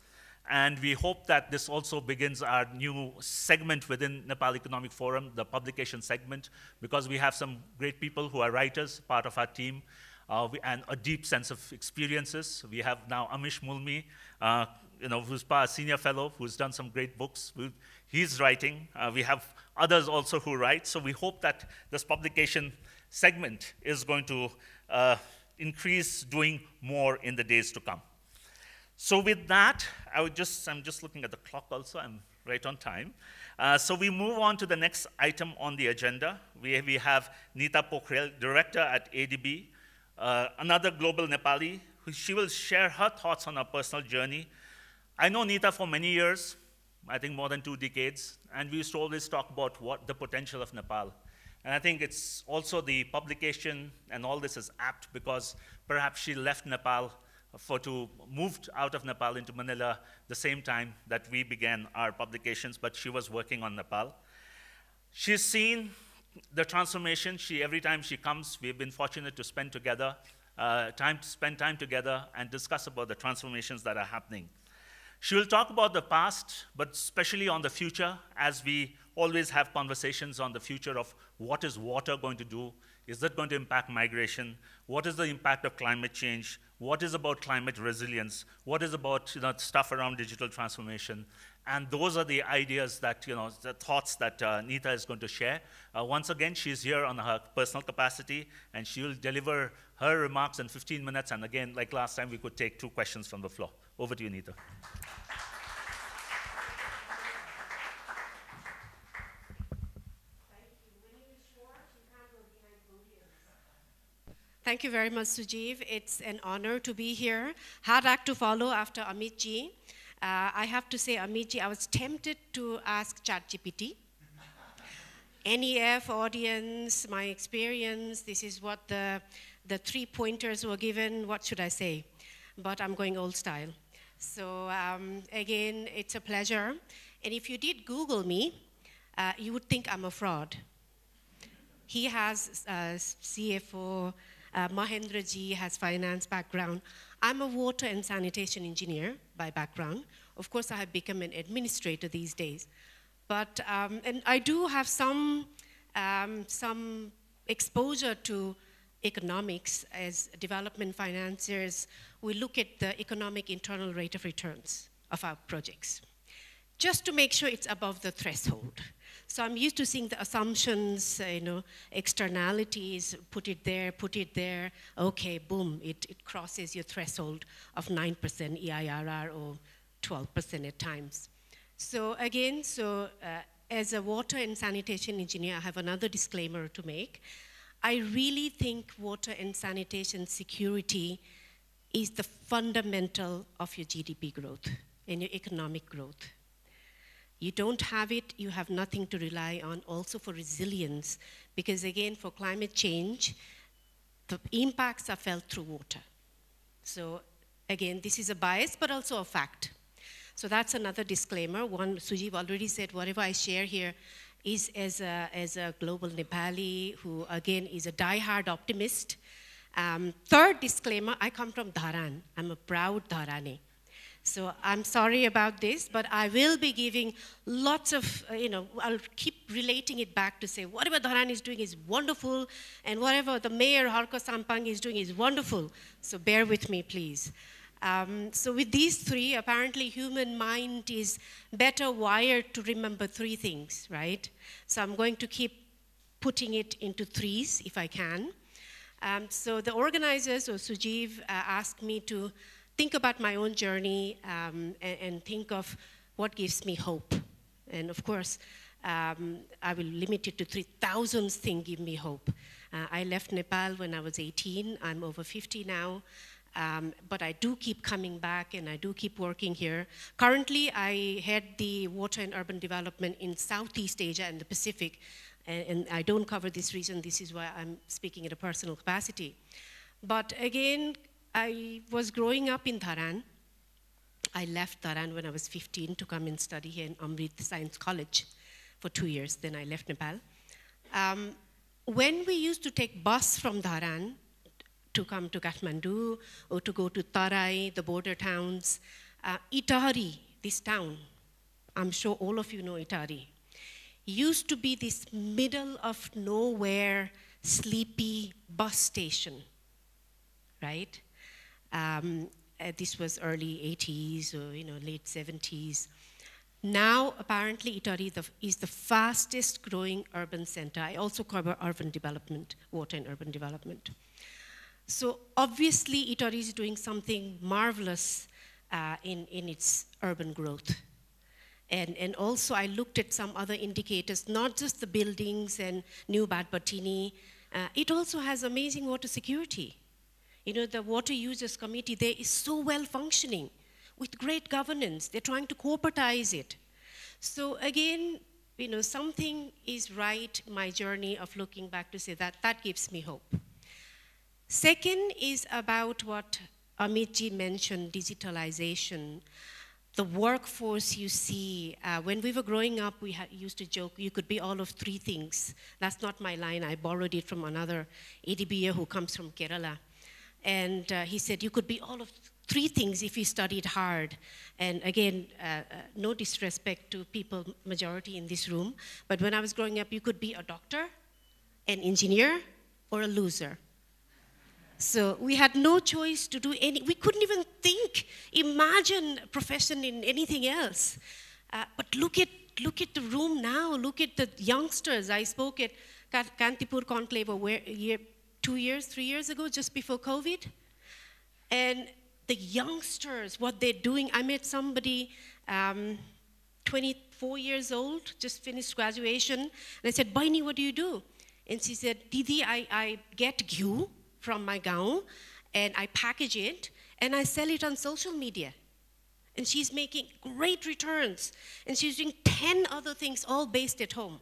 And we hope that this also begins our new segment within Nepal Economic Forum, the publication segment, because we have some great people who are writers, part of our team, and a deep sense of experiences. We have now Amish Mulmi, who's a senior fellow, who's done some great books. He's writing. We have others also who write. So we hope that this publication segment is going to increase doing more in the days to come. So with that, I'm just looking at the clock also, I'm right on time. So we move on to the next item on the agenda. We have Neeta Pokhrel, director at ADB, another global Nepali, she will share her thoughts on her personal journey. I know Neeta for many years, I think more than 2 decades, and we used to always talk about what the potential of Nepal. And I think it's also the publication and all this is apt because perhaps she left Nepal moved out of Nepal into Manila the same time that we began our publications, but she was working on Nepal. She's seen the transformation. Every time she comes, we've been fortunate to spend time together and discuss about the transformations that are happening. She will talk about the past, but especially on the future, as we always have conversations on the future of what is water going to do? Is that going to impact migration? What is the impact of climate change? What is about climate resilience? What is about stuff around digital transformation? And those are the ideas that, the thoughts that Neeta is going to share. Once again, she's here on her personal capacity, and she will deliver her remarks in 15 minutes. And again, like last time, we could take 2 questions from the floor. Over to you, Neeta. Thank you very much, Sujeev. It's an honor to be here. Hard act to follow after Amit ji. I have to say, Amit ji, I was tempted to ask ChatGPT. NEF audience, my experience, this is what the 3 pointers were given, what should I say? But I'm going old style. So again, it's a pleasure. And if you did Google me, you would think I'm a fraud. He has CFO, Mahendra ji has finance background. I'm a water and sanitation engineer by background. Of course, I have become an administrator these days. But, and I do have some exposure to economics. As development financiers, we look at the economic internal rate of returns of our projects, just to make sure it's above the threshold. So I'm used to seeing the assumptions, externalities, put it there, okay, boom, it crosses your threshold of 9% EIRR or 12% at times. So again, as a water and sanitation engineer, I have another disclaimer to make. I really think water and sanitation security is the fundamental of your GDP growth and your economic growth. You don't have it, you have nothing to rely on, also for resilience, because again, for climate change, the impacts are felt through water. So again, this is a bias, but also a fact. So that's another disclaimer. One, Sujeev already said, whatever I share here is as a global Nepali who, again, is a diehard optimist. Third disclaimer, I come from Dharan. I'm a proud Dharani. So I'm sorry about this, but I will be giving lots of, I'll keep relating it back to say, whatever Dharan is doing is wonderful, and whatever the mayor, Harko Sampang, is doing is wonderful. So bear with me, please. So with these 3, apparently human mind is better wired to remember 3 things, right? So I'm going to keep putting it into 3s if I can. So the organizers, or Sujeev, asked me to think about my own journey and think of what gives me hope. And of course, I will limit it to 3,000 things give me hope. I left Nepal when I was 18. I'm over 50 now. But I do keep coming back and I do keep working here. Currently, I head the water and urban development in Southeast Asia and the Pacific. And I don't cover this region. This is why I'm speaking in a personal capacity. But again, I was growing up in Dharan. I left Dharan when I was 15 to come and study here in Amrit Science College for 2 years. Then I left Nepal. when we used to take bus from Dharan to come to Kathmandu or to go to Tarai, the border towns, Itahari, this town, I'm sure all of you know Itahari, used to be this middle of nowhere, sleepy bus station, right? This was early 80s or late 70s. Now, apparently, Itahari is the fastest growing urban center. I also cover urban development, water and urban development. So obviously, Itahari is doing something marvelous in its urban growth. And also, I looked at some other indicators, not just the buildings and New Bad Batini. It also has amazing water security. The Water Users Committee there is so well functioning with great governance. They're trying to corporatize it. So again, something is right, my journey of looking back to say that gives me hope. Second is about what Amitji mentioned, digitalization. The workforce you see, when we were growing up, we used to joke, you could be all of three things. That's not my line, I borrowed it from another ADBA who comes from Kerala. And he said, you could be all of three things if you studied hard. And again, no disrespect to people, majority in this room, but when I was growing up, you could be a doctor, an engineer, or a loser. So we had no choice to do we couldn't even imagine a profession in anything else. But look at the room now, look at the youngsters. I spoke at Kantipur Conclave 3 years ago, just before COVID. And the youngsters, what they're doing, I met somebody 24 years old, just finished graduation. And I said, Baini, what do you do? And she said, Didi, I get ghee from my gaon, and I package it, and I sell it on social media. And she's making great returns. And she's doing 10 other things, all based at home.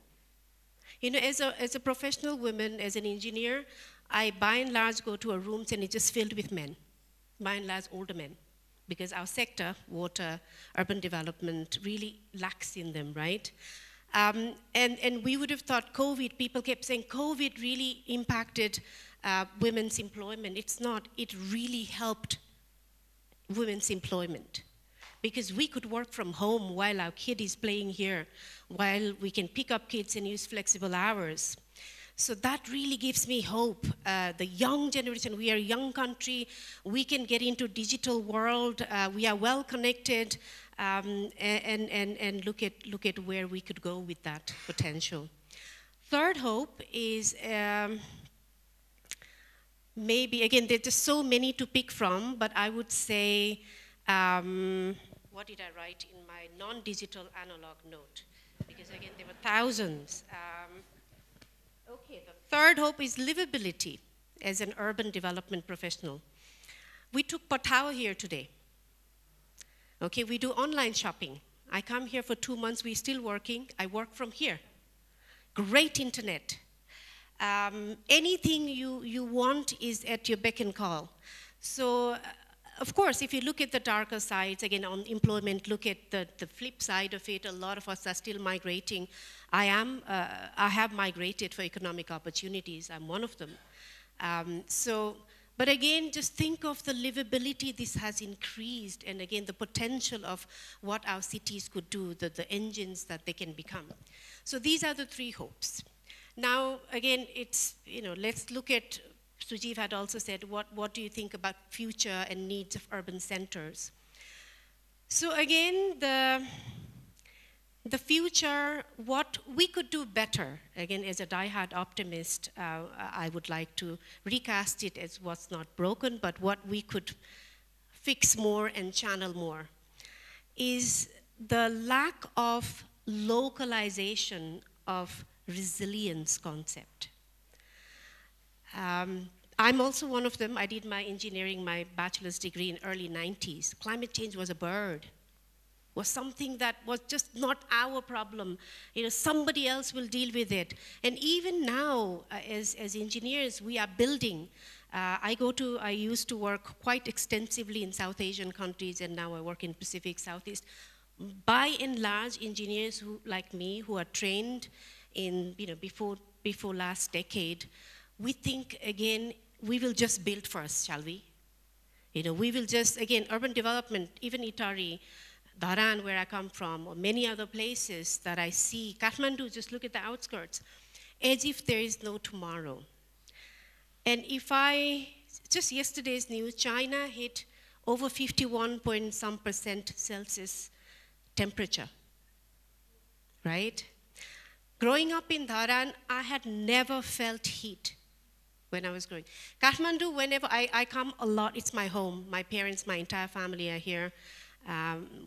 As a professional woman, as an engineer, I by and large go to a rooms and it's just filled with men, by and large older men, because our sector, water, urban development, really lacks in them, right? And we would have thought COVID, people kept saying COVID really impacted women's employment. It's not, it really helped women's employment, because we could work from home while our kid is playing here, while we can pick up kids and use flexible hours. So that really gives me hope. The young generation, we are a young country, we can get into digital world, we are well connected, and look at where we could go with that potential. Third hope is maybe, again, there's just so many to pick from, but I would say, what did I write in my non-digital analog note? Because again, there were thousands. Okay, the third hope is livability as an urban development professional. We took Patawa here today. Okay, we do online shopping. I come here for 2 months, we're still working. I work from here. Great internet. Anything you want is at your beck and call. So, of course, if you look at the darker sides, again, on employment, look at the flip side of it. A lot of us are still migrating. I have migrated for economic opportunities. I'm one of them. But again, just think of the livability this has increased, and again, the potential of what our cities could do, the engines that they can become. So these are the three hopes. Now, again, it's, let's look at, Sujeev had also said, what do you think about future and needs of urban centers? So again, the future, what we could do better, again, as a diehard optimist, I would like to recast it as what's not broken, but what we could fix more and channel more, is the lack of localization of resilience concept. I'm also one of them. I did my engineering, my bachelor's degree in early 90s. Climate change was a bird, was something that was just not our problem. Somebody else will deal with it. And even now, as engineers, we are building. I used to work quite extensively in South Asian countries, and now I work in Pacific, Southeast. By and large, engineers like me, who are trained in, before last decade, we think, again, we will just build first, shall we? We will just, again, urban development, even Itari, Dharan, where I come from, or many other places that I see, Kathmandu, just look at the outskirts, as if there is no tomorrow. And just yesterday's news, China hit over 51-point-some% Celsius temperature, right? Growing up in Dharan, I had never felt heat when I was growing. Kathmandu, whenever I come a lot, it's my home. My parents, my entire family are here.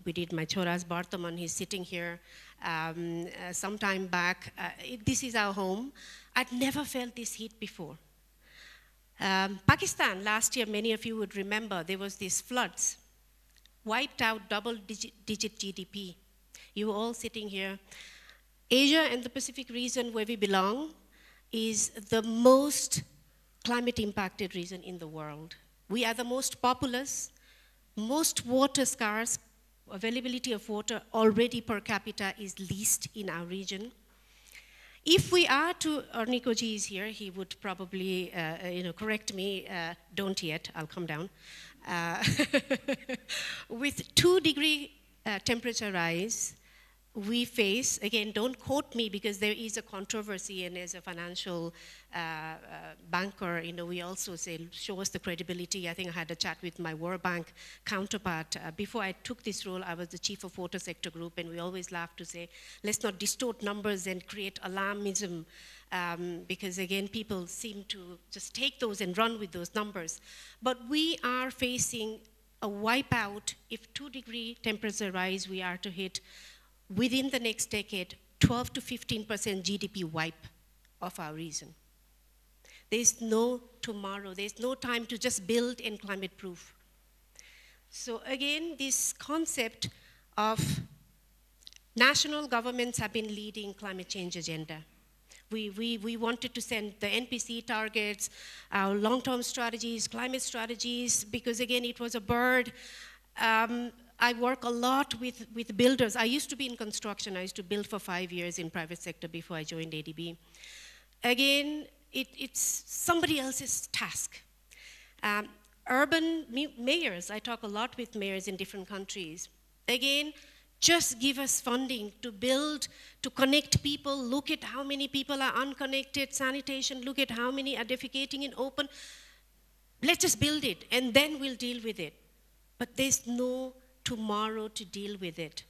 We did my Chora's Bartaman, he's sitting here. Some time back, this is our home. I'd never felt this heat before. Pakistan, last year, many of you would remember, there was these floods, wiped out double-digit GDP. You were all sitting here. Asia and the Pacific region where we belong is the most climate-impacted region in the world. We are the most populous, most water scarce, availability of water already per capita is least in our region. If we are to, Nikoji is here, he would probably correct me, don't yet, I'll come down. With 2-degree temperature rise, we face, again, don't quote me because there is a controversy, and as a financial banker, we also say, show us the credibility. I think I had a chat with my World Bank counterpart. Before I took this role, I was the chief of water sector group, and we always laugh to say, let's not distort numbers and create alarmism, because again, people seem to just take those and run with those numbers. But we are facing a wipeout. If 2-degree temperature rise, we are to hit within the next decade, 12 to 15% GDP wipe of our region. There's no tomorrow. There's no time to just build and climate proof. So again, this concept of national governments have been leading climate change agenda. We wanted to send the NPC targets, our long-term strategies, climate strategies, because again, it was a bird. I work a lot with builders. I used to be in construction. I used to build for 5 years in private sector before I joined ADB. Again, it's somebody else's task. Urban mayors, I talk a lot with mayors in different countries. Again, just give us funding to build, to connect people. Look at how many people are unconnected. Sanitation, look at how many are defecating in open. Let's just build it, and then we'll deal with it. But there's no tomorrow to deal with it.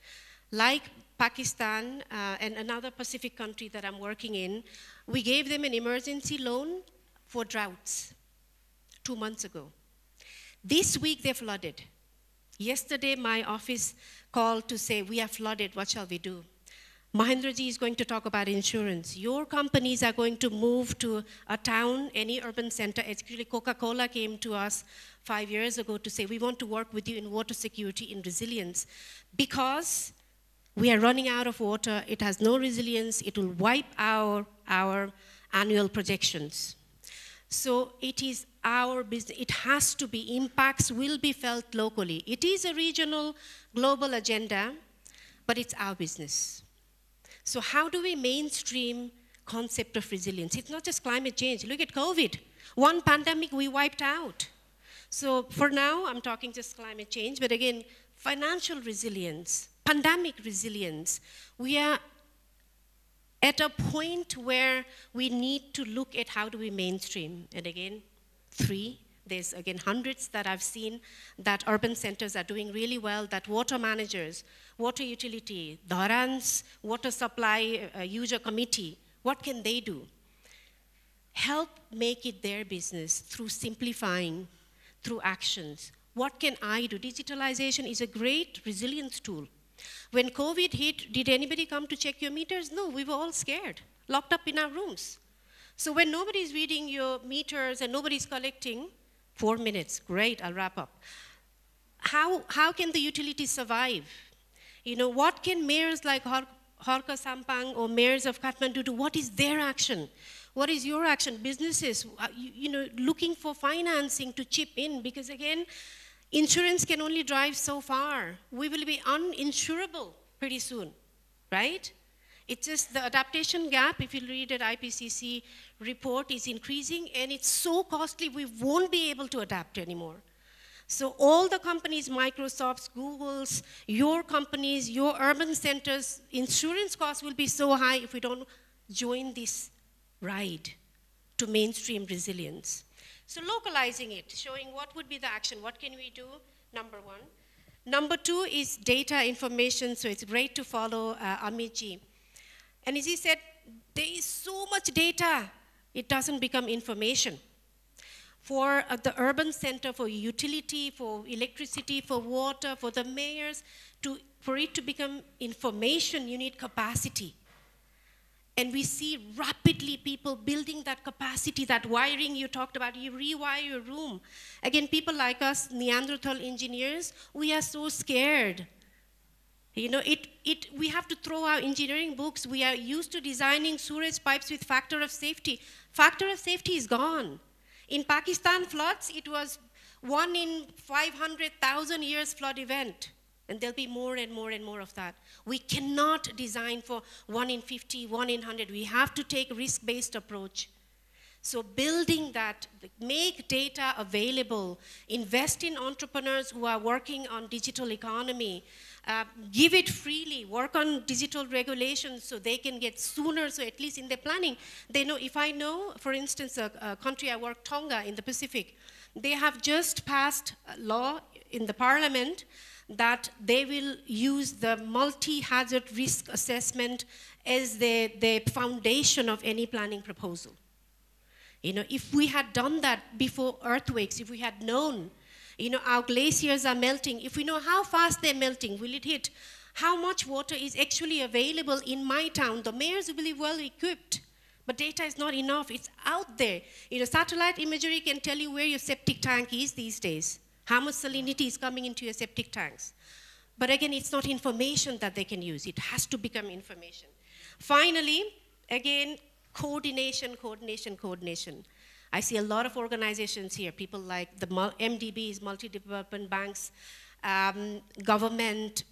Like Pakistan and another Pacific country that I'm working in, we gave them an emergency loan for droughts 2 months ago. This week they flooded. Yesterday my office called to say, we are flooded, what shall we do? Mahendraji is going to talk about insurance. Your companies are going to move to a town, any urban center. Actually, Coca-Cola came to us 5 years ago to say, we want to work with you in water security, in resilience, because we are running out of water. It has no resilience. It will wipe our annual projections. So it is our business. It has to be. Impacts will be felt locally. It is a regional, global agenda, but it's our business. So how do we mainstream concept of resilience? It's not just climate change. Look at COVID. One pandemic we wiped out. So for now, I'm talking just climate change, but again, financial resilience, pandemic resilience. We are at a point where we need to look at how do we mainstream. And again, 3, there's again hundreds that I've seen that urban centers are doing really well, that water managers, water utility, Dharan's water supply user committee, what can they do? Help make it their business through simplifying, through actions. What can I do? Digitalization is a great resilience tool. When COVID hit, did anybody come to check your meters? No, we were all scared, locked up in our rooms. So when nobody's reading your meters and nobody's collecting, 4 minutes, great, I'll wrap up. How can the utilities survive? What can mayors like Horka Sampang or mayors of Kathmandu do? What is their action? What is your action? Businesses, looking for financing to chip in, because again, insurance can only drive so far. We will be uninsurable pretty soon, right? It's just the adaptation gap, if you read an IPCC report, is increasing, and it's so costly we won't be able to adapt anymore. So all the companies, Microsoft's, Google's, your companies, your urban centers, insurance costs will be so high if we don't join this ride to mainstream resilience. So localizing it, showing what would be the action, what can we do, number one. Number two is data information, so it's great to follow Amitji. And as he said, there is so much data, it doesn't become information. For the urban center, for utility, for electricity, for water, for the mayors, for it to become information, you need capacity. And we see rapidly people building that capacity, that wiring you talked about. You rewire your room. Again, people like us, Neanderthal engineers, we are so scared. You know, we have to throw our engineering books. We are used to designing sewage pipes with factor of safety. Factor of safety is gone. In Pakistan floods, it was 1 in 500,000 years flood event. And there'll be more and more and more of that. We cannot design for 1 in 50, 1 in 100. We have to take a risk-based approach. So building that, make data available, invest in entrepreneurs who are working on digital economy, give it freely, work on digital regulations so they can get sooner, so at least in their planning, they know, if I know, for instance, a country I work, Tonga in the Pacific, they have just passed a law in the parliament that they will use the multi-hazard risk assessment as the foundation of any planning proposal. You know, if we had done that before earthquakes, if we had known, you know, our glaciers are melting, if we know how fast they're melting, will it hit, how much water is actually available in my town, the mayors will be well equipped, but data is not enough, it's out there. You know, satellite imagery can tell you where your septic tank is these days, how much salinity is coming into your septic tanks. But again, it's not information that they can use, it has to become information. Finally, again, coordination, coordination, coordination. I see a lot of organizations here, people like the MDBs, multi-development banks, government,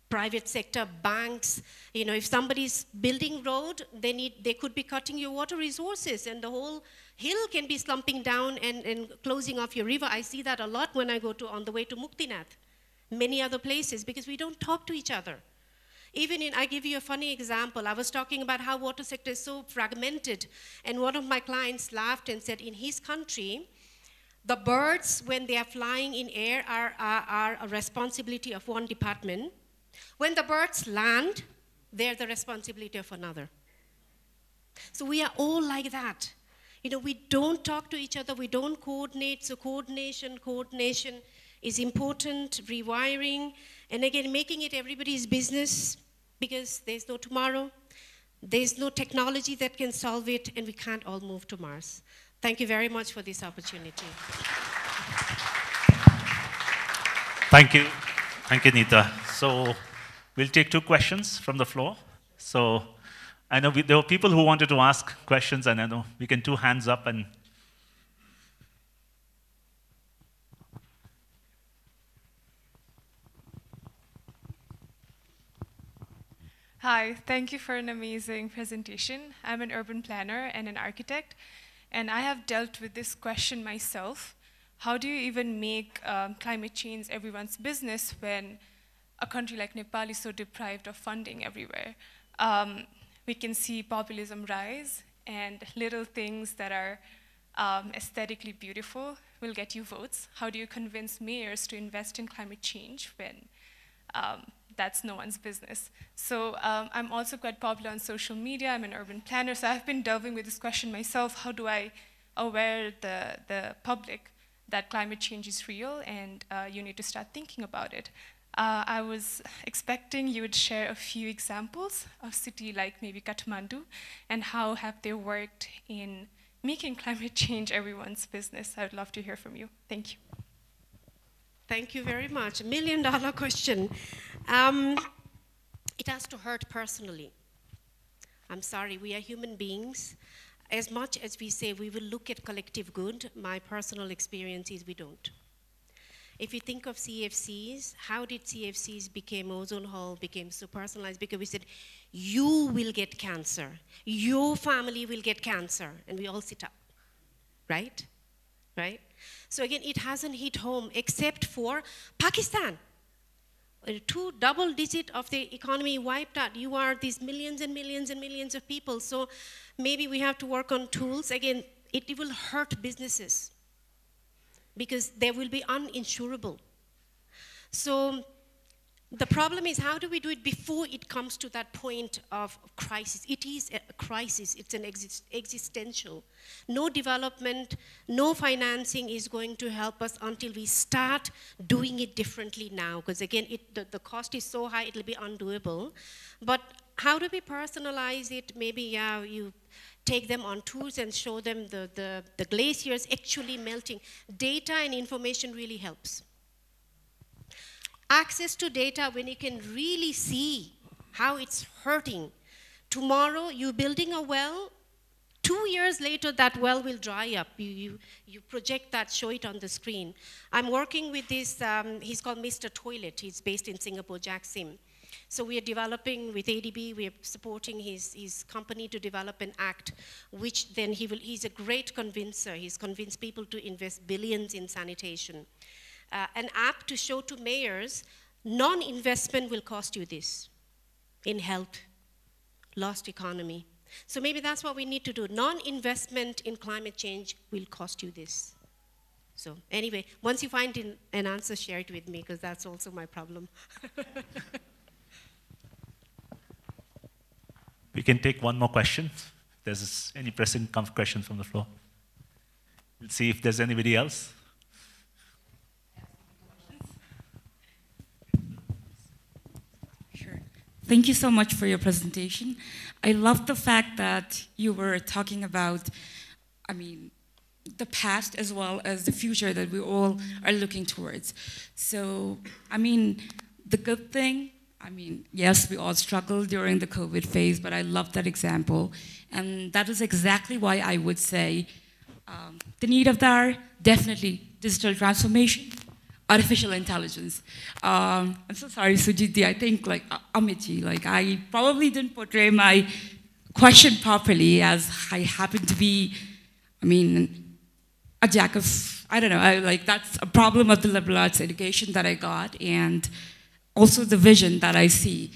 private sector, banks. You know, if somebody's building road, they could be cutting your water resources and the whole hill can be slumping down and closing off your river. I see that a lot when I go on the way to Muktinath, many other places, because we don't talk to each other. Even I give you a funny example. I was talking about how water sector is so fragmented, and one of my clients laughed and said, in his country, the birds, when they are flying in air, are a responsibility of one department. When the birds land, they're the responsibility of another. So we are all like that. You know, we don't talk to each other, we don't coordinate, so coordination is important, rewiring, and again, making it everybody's business, because there's no tomorrow, there's no technology that can solve it, and we can't all move to Mars. Thank you very much for this opportunity. Thank you, Nita. So we'll take 2 questions from the floor. So I know there were people who wanted to ask questions, and I know we can 2 hands up and. Hi, thank you for an amazing presentation. I'm an urban planner and an architect, and I have dealt with this question myself. How do you even make climate change everyone's business when a country like Nepal is so deprived of funding everywhere? We can see populism rise, and little things that are aesthetically beautiful will get you votes. How do you convince mayors to invest in climate change when that's no one's business? So I'm also quite popular on social media. I'm an urban planner, so I've been delving with this question myself. How do I aware the public that climate change is real and you need to start thinking about it? I was expecting you would share a few examples of a city like maybe Kathmandu, and how have they worked in making climate change everyone's business. I would love to hear from you. Thank you. Thank you very much. $1 million question. It has to hurt personally. I'm sorry, we are human beings. As much as we say we will look at collective good, my personal experience is we don't. If you think of CFCs, how did CFCs become ozone hole, became so personalized? Because we said, you will get cancer, your family will get cancer, and we all sit up, right? Right? So again, it hasn't hit home except for Pakistan. 2 double-digit of the economy wiped out. You are these millions and millions and millions of people. So maybe we have to work on tools. Again, it will hurt businesses because they will be uninsurable. So the problem is, how do we do it before it comes to that point of crisis? It is a crisis. It's an existential. No development, no financing is going to help us until we start doing it differently now. Because again, the cost is so high, it'll be undoable. But how do we personalize it? Maybe, yeah, you take them on tours and show them the glaciers actually melting. Data and information really helps. Access to data when you can really see how it's hurting. Tomorrow, you're building a well, 2 years later, that well will dry up. You project that, show it on the screen. I'm working with this, he's called Mr. Toilet. He's based in Singapore, Jack Sim. So we are developing with ADB, we are supporting his company to develop an act, which then he's a great convincer. He's convinced people to invest billions in sanitation. An app to show to mayors, non-investment will cost you this in health, lost economy. So maybe that's what we need to do. Non-investment in climate change will cost you this. So anyway, once you find an answer, share it with me, because that's also my problem. We can take one more question. If there's any pressing question from the floor. We'll see if there's anybody else. Thank you so much for your presentation. I love the fact that you were talking about, the past as well as the future that we all are looking towards. So, the good thing, yes, we all struggled during the COVID phase, but I love that example. And that is exactly why I would say the need of that, definitely digital transformation, artificial intelligence. I'm so sorry, Sujiti, I think Amitji, I probably didn't portray my question properly, as I happen to be, a jack of, I don't know, that's a problem of the liberal arts education that I got, and also the vision that I see.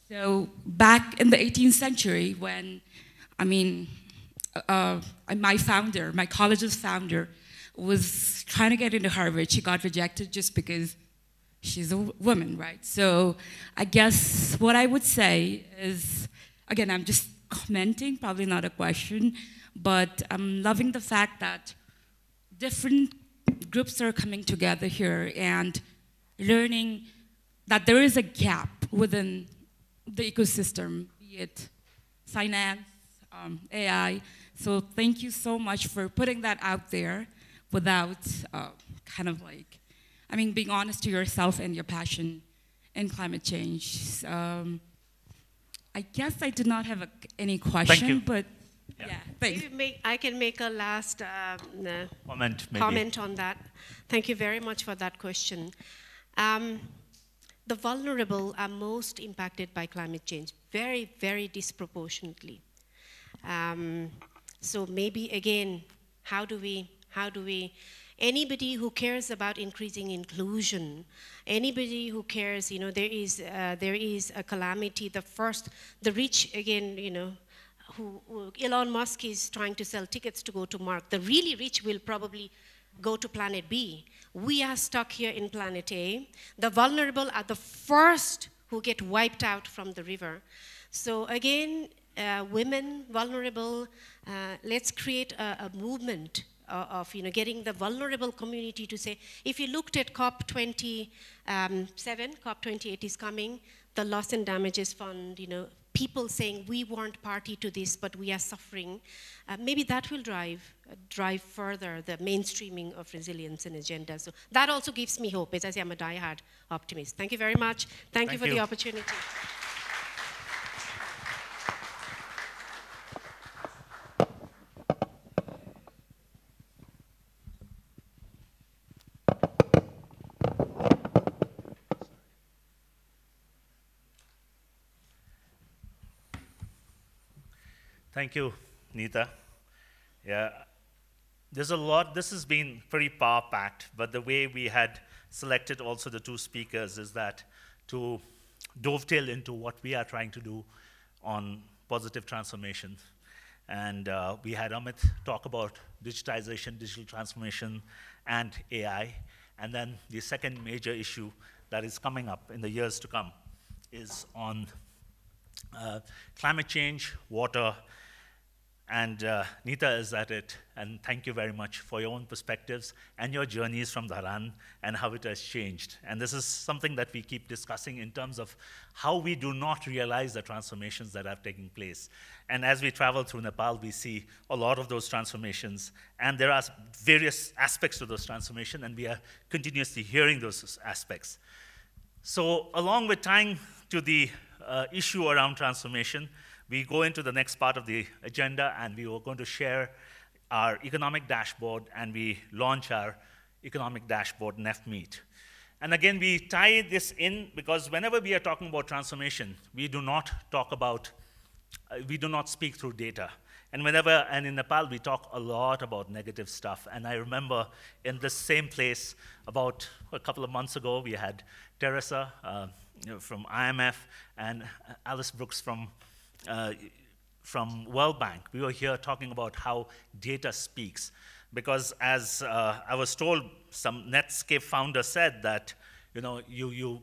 So back in the 18th century when, my college's founder was trying to get into Harvard. She got rejected just because she's a woman, right? So I guess what I would say is, again, I'm just commenting, probably not a question, but I'm loving the fact that different groups are coming together here and learning that there is a gap within the ecosystem, be it finance, AI. So thank you so much for putting that out there without being honest to yourself and your passion in climate change. I guess I did not have any question, but yeah, thanks. I can make a last comment on that. Thank you very much for that question. The vulnerable are most impacted by climate change, very, very disproportionately. So maybe again, how do we, anybody who cares about increasing inclusion, anybody who cares, there is a calamity, the rich again, who Elon Musk is trying to sell tickets to go to Mars. The really rich will probably go to planet B. We are stuck here in planet A. The vulnerable are the first who get wiped out from the river. So again, women, vulnerable, let's create a movement of getting the vulnerable community to say, if you looked at COP27, COP28 is coming, the loss and damages fund, people saying we weren't party to this, but we are suffering, maybe that will drive further the mainstreaming of resilience and agenda. So that also gives me hope. As I say, I'm a diehard optimist. Thank you very much. Thank you for the opportunity. Thank you, Neeta. Yeah, there's a lot. This has been pretty power-packed, but the way we had selected also the two speakers is that to dovetail into what we are trying to do on positive transformation. And we had Amit talk about digitization, digital transformation, and AI. And then the second major issue that is coming up in the years to come is on climate change, water, and Neeta is at it. And thank you very much for your own perspectives and your journeys from Dharan and how it has changed. And this is something that we keep discussing in terms of how we do not realize the transformations that are taking place. And as we travel through Nepal, we see a lot of those transformations. And there are various aspects to those transformations, and we are continuously hearing those aspects. So along with tying to the issue around transformation, we go into the next part of the agenda, and we are going to share our economic dashboard, and we launch our economic dashboard, NEFmeet. And again, we tie this in because whenever we are talking about transformation, we do not talk about, we do not speak through data. And in Nepal, we talk a lot about negative stuff. And I remember in this same place about a couple of months ago, we had Teresa from IMF and Alice Brooks from World Bank. We were here talking about how data speaks. Because as I was told, some Netscape founder said that, you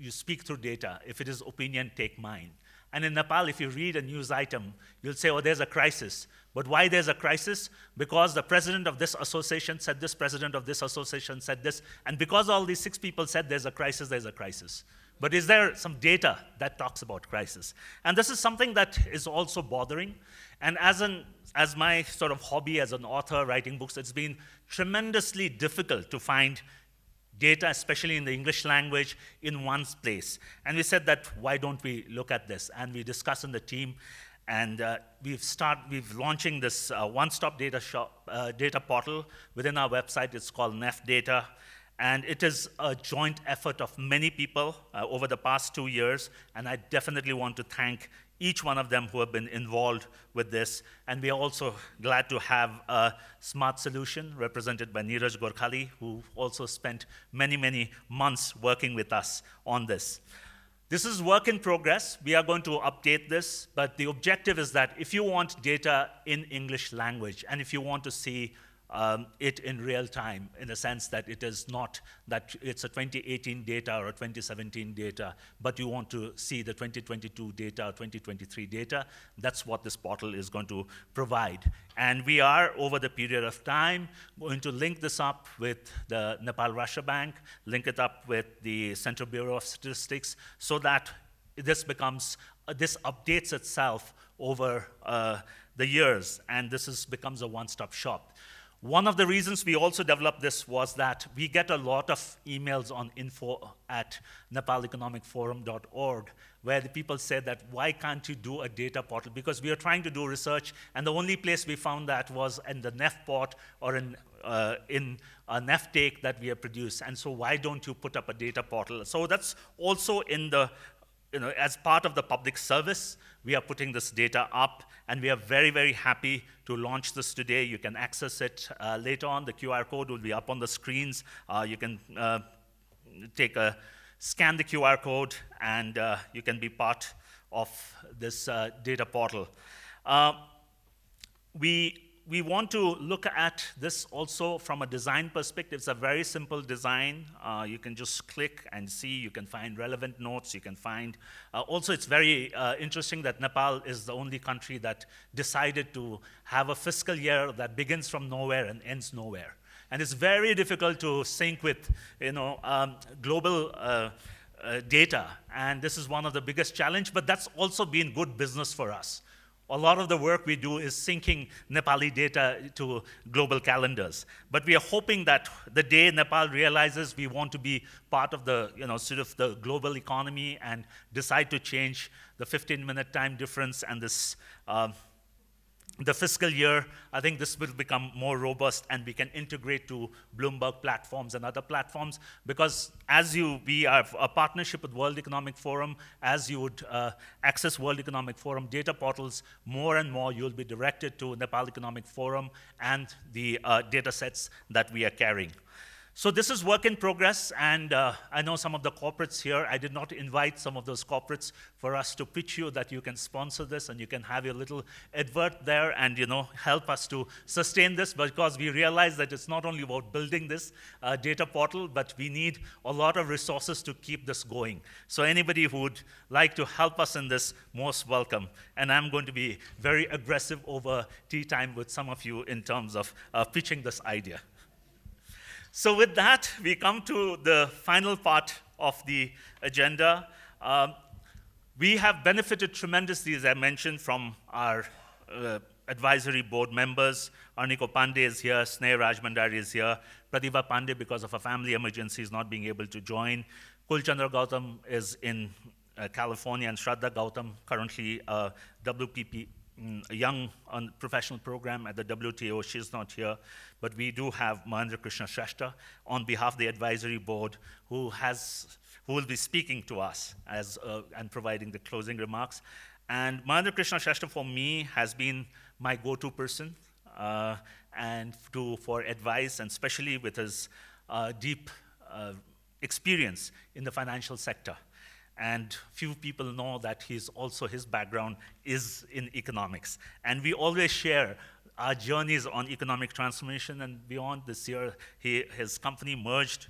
speak through data. If it is opinion, take mine. And in Nepal, if you read a news item, you'll say, oh, there's a crisis. But why there's a crisis? Because the president of this association said this, president of this association said this, and because all these 6 people said there's a crisis, there's a crisis. But is there some data that talks about crisis? And this is something that is also bothering. And as my sort of hobby as an author writing books, it's been tremendously difficult to find data, especially in the English language, in one place. And we said that, why don't we look at this? And we discussed in the team, and we've launching this one-stop data portal within our website. It's called NEFData. And it is a joint effort of many people over the past 2 years, and I definitely want to thank each one of them who have been involved with this. And we are also glad to have a smart solution represented by Neeraj Gorkhali, who also spent many, many months working with us on this. This is work in progress. We are going to update this, but the objective is that if you want data in English language, and if you want to see it in real time, in the sense that it is not that it's a 2018 data or a 2017 data, but you want to see the 2022 data or 2023 data, that's what this portal is going to provide. And we are, over the period of time, going to link this up with the Nepal Russia Bank, link it up with the Central Bureau of Statistics, so that this updates itself over the years, and this becomes a one-stop shop. One of the reasons we also developed this was that we get a lot of emails on info@nepaleconomicforum.org, where the people say that, why can't you do a data portal? Because we are trying to do research, and the only place we found that was in the NEFport or in a NEFtake that we have produced. And so why don't you put up a data portal? So that's also in the, as part of the public service, we are putting this data up, and we are very, very happy to launch this today. You can access it later on. The QR code will be up on the screens. You can scan the QR code, and you can be part of this data portal. We want to look at this also from a design perspective. It's a very simple design. You can just click and see. You can find relevant notes. You can find, also it's very interesting that Nepal is the only country that decided to have a fiscal year that begins from nowhere and ends nowhere. And it's very difficult to sync with, global data. And this is one of the biggest challenges, but that's also been good business for us. A lot of the work we do is syncing Nepali data to global calendars. But we are hoping that the day Nepal realizes we want to be part of the, sort of the global economy and decide to change the 15-minute time difference and this the fiscal year, I think this will become more robust and we can integrate to Bloomberg platforms and other platforms, because we have a partnership with World Economic Forum. As you would access World Economic Forum data portals, more and more you'll be directed to Nepal Economic Forum and the data sets that we are carrying. So this is work in progress, and I know some of the corporates here. I did not invite some of those corporates for us to pitch you that you can sponsor this and you can have your little advert there and help us to sustain this, because we realize that it's not only about building this data portal, but we need a lot of resources to keep this going. So anybody who would like to help us in this, most welcome. And I'm going to be very aggressive over tea time with some of you in terms of pitching this idea. So with that, we come to the final part of the agenda. We have benefited tremendously, as I mentioned, from our advisory board members. Arniko Pandey is here, Sneh Rajmandari is here, Pratibha Pandey, because of a family emergency, is not being able to join. Kulchandra Gautam is in California, and Shraddha Gautam, currently WPP, a young professional program at the WTO. She's not here, but we do have Mahendra Krishna Shrestha on behalf of the advisory board, who will be speaking to us and providing the closing remarks. And Mahendra Krishna Shrestha, for me, has been my go-to person for advice, and especially with his deep experience in the financial sector. And few people know that his background is in economics. And we always share our journeys on economic transformation and beyond. This year, his company merged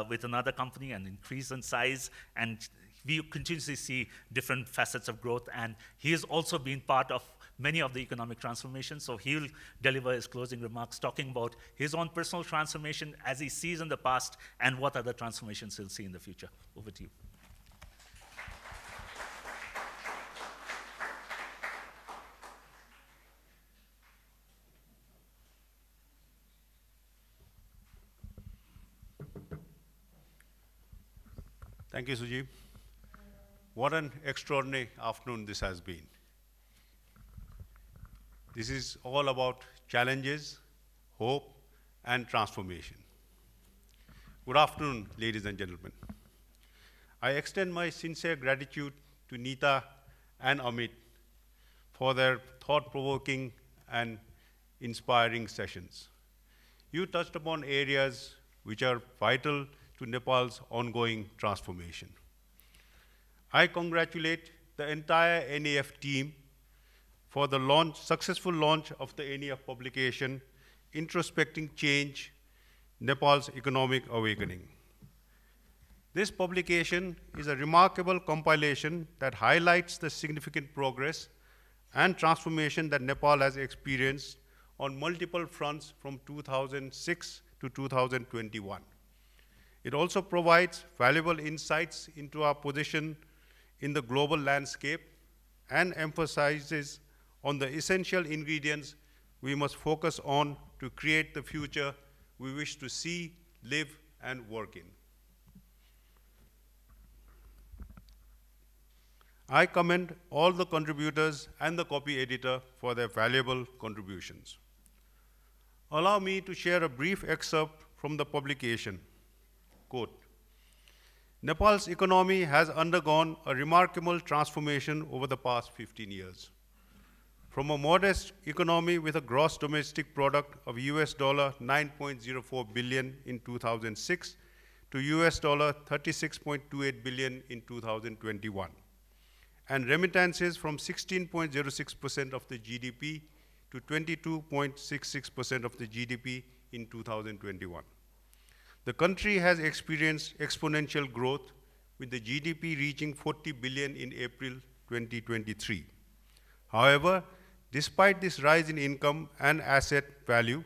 with another company and increased in size. And we continuously see different facets of growth. And he has also been part of many of the economic transformations. So he'll deliver his closing remarks talking about his own personal transformation as he sees in the past and what other transformations he'll see in the future. Over to you. Thank you, Sujeev. What an extraordinary afternoon this has been. This is all about challenges, hope, and transformation. Good afternoon, ladies and gentlemen. I extend my sincere gratitude to Neeta and Amit for their thought-provoking and inspiring sessions. You touched upon areas which are vital to Nepal's ongoing transformation. I congratulate the entire NEF team for the successful launch of the NEF publication, Introspecting Change, Nepal's Economic Awakening. This publication is a remarkable compilation that highlights the significant progress and transformation that Nepal has experienced on multiple fronts from 2006 to 2021. It also provides valuable insights into our position in the global landscape and emphasizes on the essential ingredients we must focus on to create the future we wish to see, live, and work in. I commend all the contributors and the copy editor for their valuable contributions. Allow me to share a brief excerpt from the publication. Quote, Nepal's economy has undergone a remarkable transformation over the past 15 years. From a modest economy with a gross domestic product of US $9.04 billion in 2006 to US $36.28 billion in 2021, and remittances from 16.06% of the GDP to 22.66% of the GDP in 2021. The country has experienced exponential growth, with the GDP reaching 40 billion in April 2023. However, despite this rise in income and asset value,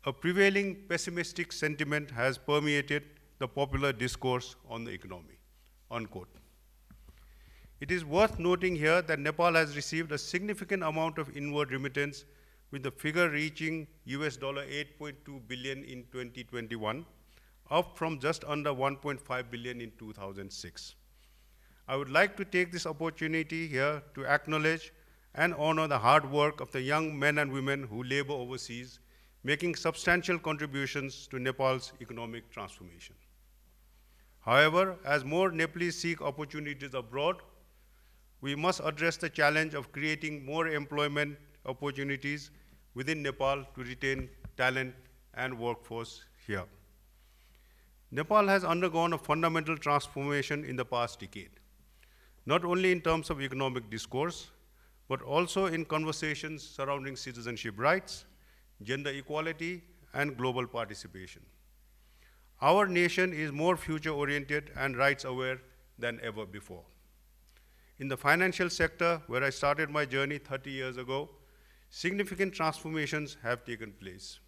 a prevailing pessimistic sentiment has permeated the popular discourse on the economy, unquote. It is worth noting here that Nepal has received a significant amount of inward remittance, with the figure reaching US $8.2 billion in 2021, up from just under 1.5 billion in 2006. I would like to take this opportunity here to acknowledge and honor the hard work of the young men and women who labor overseas, making substantial contributions to Nepal's economic transformation. However, as more Nepalese seek opportunities abroad, we must address the challenge of creating more employment opportunities within Nepal to retain talent and workforce here. Nepal has undergone a fundamental transformation in the past decade, not only in terms of economic discourse, but also in conversations surrounding citizenship rights, gender equality, and global participation. Our nation is more future-oriented and rights-aware than ever before. In the financial sector, where I started my journey 30 years ago, significant transformations have taken place.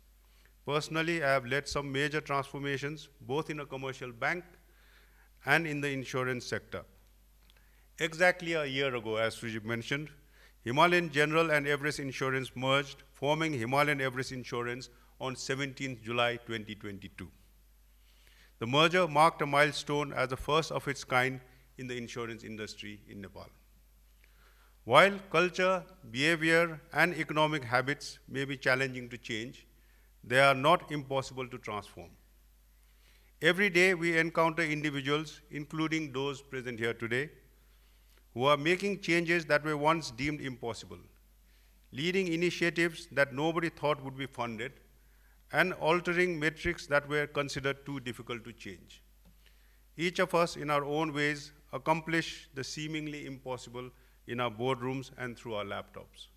Personally, I have led some major transformations, both in a commercial bank and in the insurance sector. Exactly a year ago, as Sujib mentioned, Himalayan General and Everest Insurance merged, forming Himalayan Everest Insurance on 17th July 2022. The merger marked a milestone as the first of its kind in the insurance industry in Nepal. While culture, behavior, and economic habits may be challenging to change, they are not impossible to transform. Every day we encounter individuals, including those present here today, who are making changes that were once deemed impossible, leading initiatives that nobody thought would be funded, and altering metrics that were considered too difficult to change. Each of us, in our own ways, accomplish the seemingly impossible in our boardrooms and through our laptops.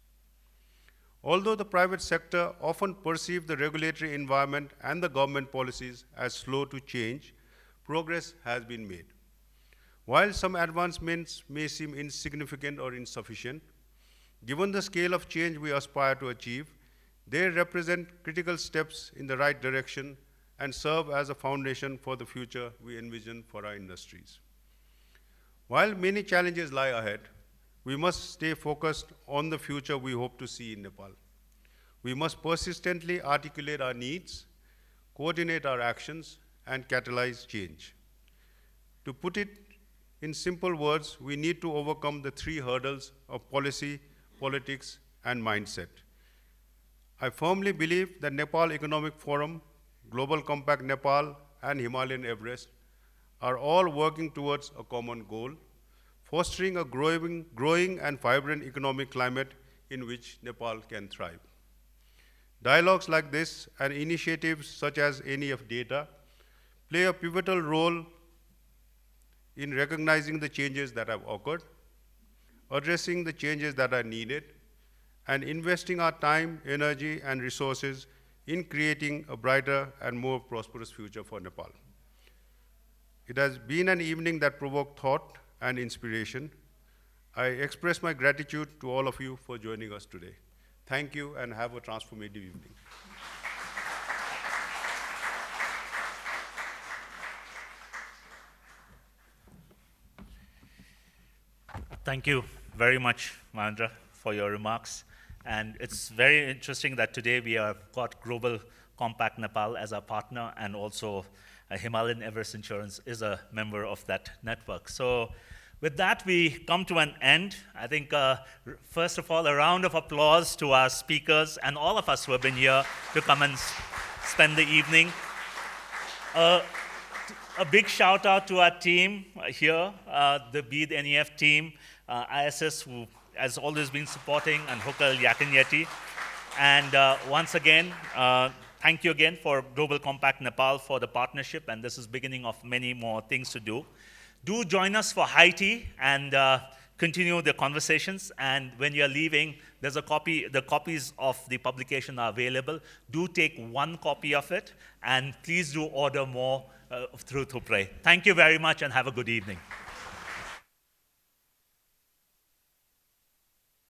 Although the private sector often perceives the regulatory environment and the government policies as slow to change, progress has been made. While some advancements may seem insignificant or insufficient, given the scale of change we aspire to achieve, they represent critical steps in the right direction and serve as a foundation for the future we envision for our industries. While many challenges lie ahead, we must stay focused on the future we hope to see in Nepal. We must persistently articulate our needs, coordinate our actions, and catalyze change. To put it in simple words, we need to overcome the three hurdles of policy, politics, and mindset. I firmly believe that Nepal Economic Forum, Global Compact Nepal, and Himalayan Everest are all working towards a common goal, fostering a growing and vibrant economic climate in which Nepal can thrive. Dialogues like this and initiatives such as NEFData play a pivotal role in recognizing the changes that have occurred, addressing the changes that are needed, and investing our time, energy, and resources in creating a brighter and more prosperous future for Nepal. It has been an evening that provoked thought and inspiration. I express my gratitude to all of you for joining us today. Thank you, and have a transformative evening. Thank you very much, Mahendra, for your remarks. And it's very interesting that today we have got Global Compact Nepal as our partner, and also Himalayan Everest Insurance is a member of that network. So with that, we come to an end. I think, first of all, a round of applause to our speakers and all of us who have been here to come and spend the evening. A big shout out to our team here, the BEAD NEF team, ISS, who has always been supporting, and Hukal Yakinyeti. And once again, thank you again for Global Compact Nepal for the partnership, and this is beginning of many more things to do. Do join us for high tea and continue the conversations. And when you're leaving, there's a copy, the copies of the publication are available. Do take one copy of it, and please do order more through Thupre. Thank you very much, and have a good evening.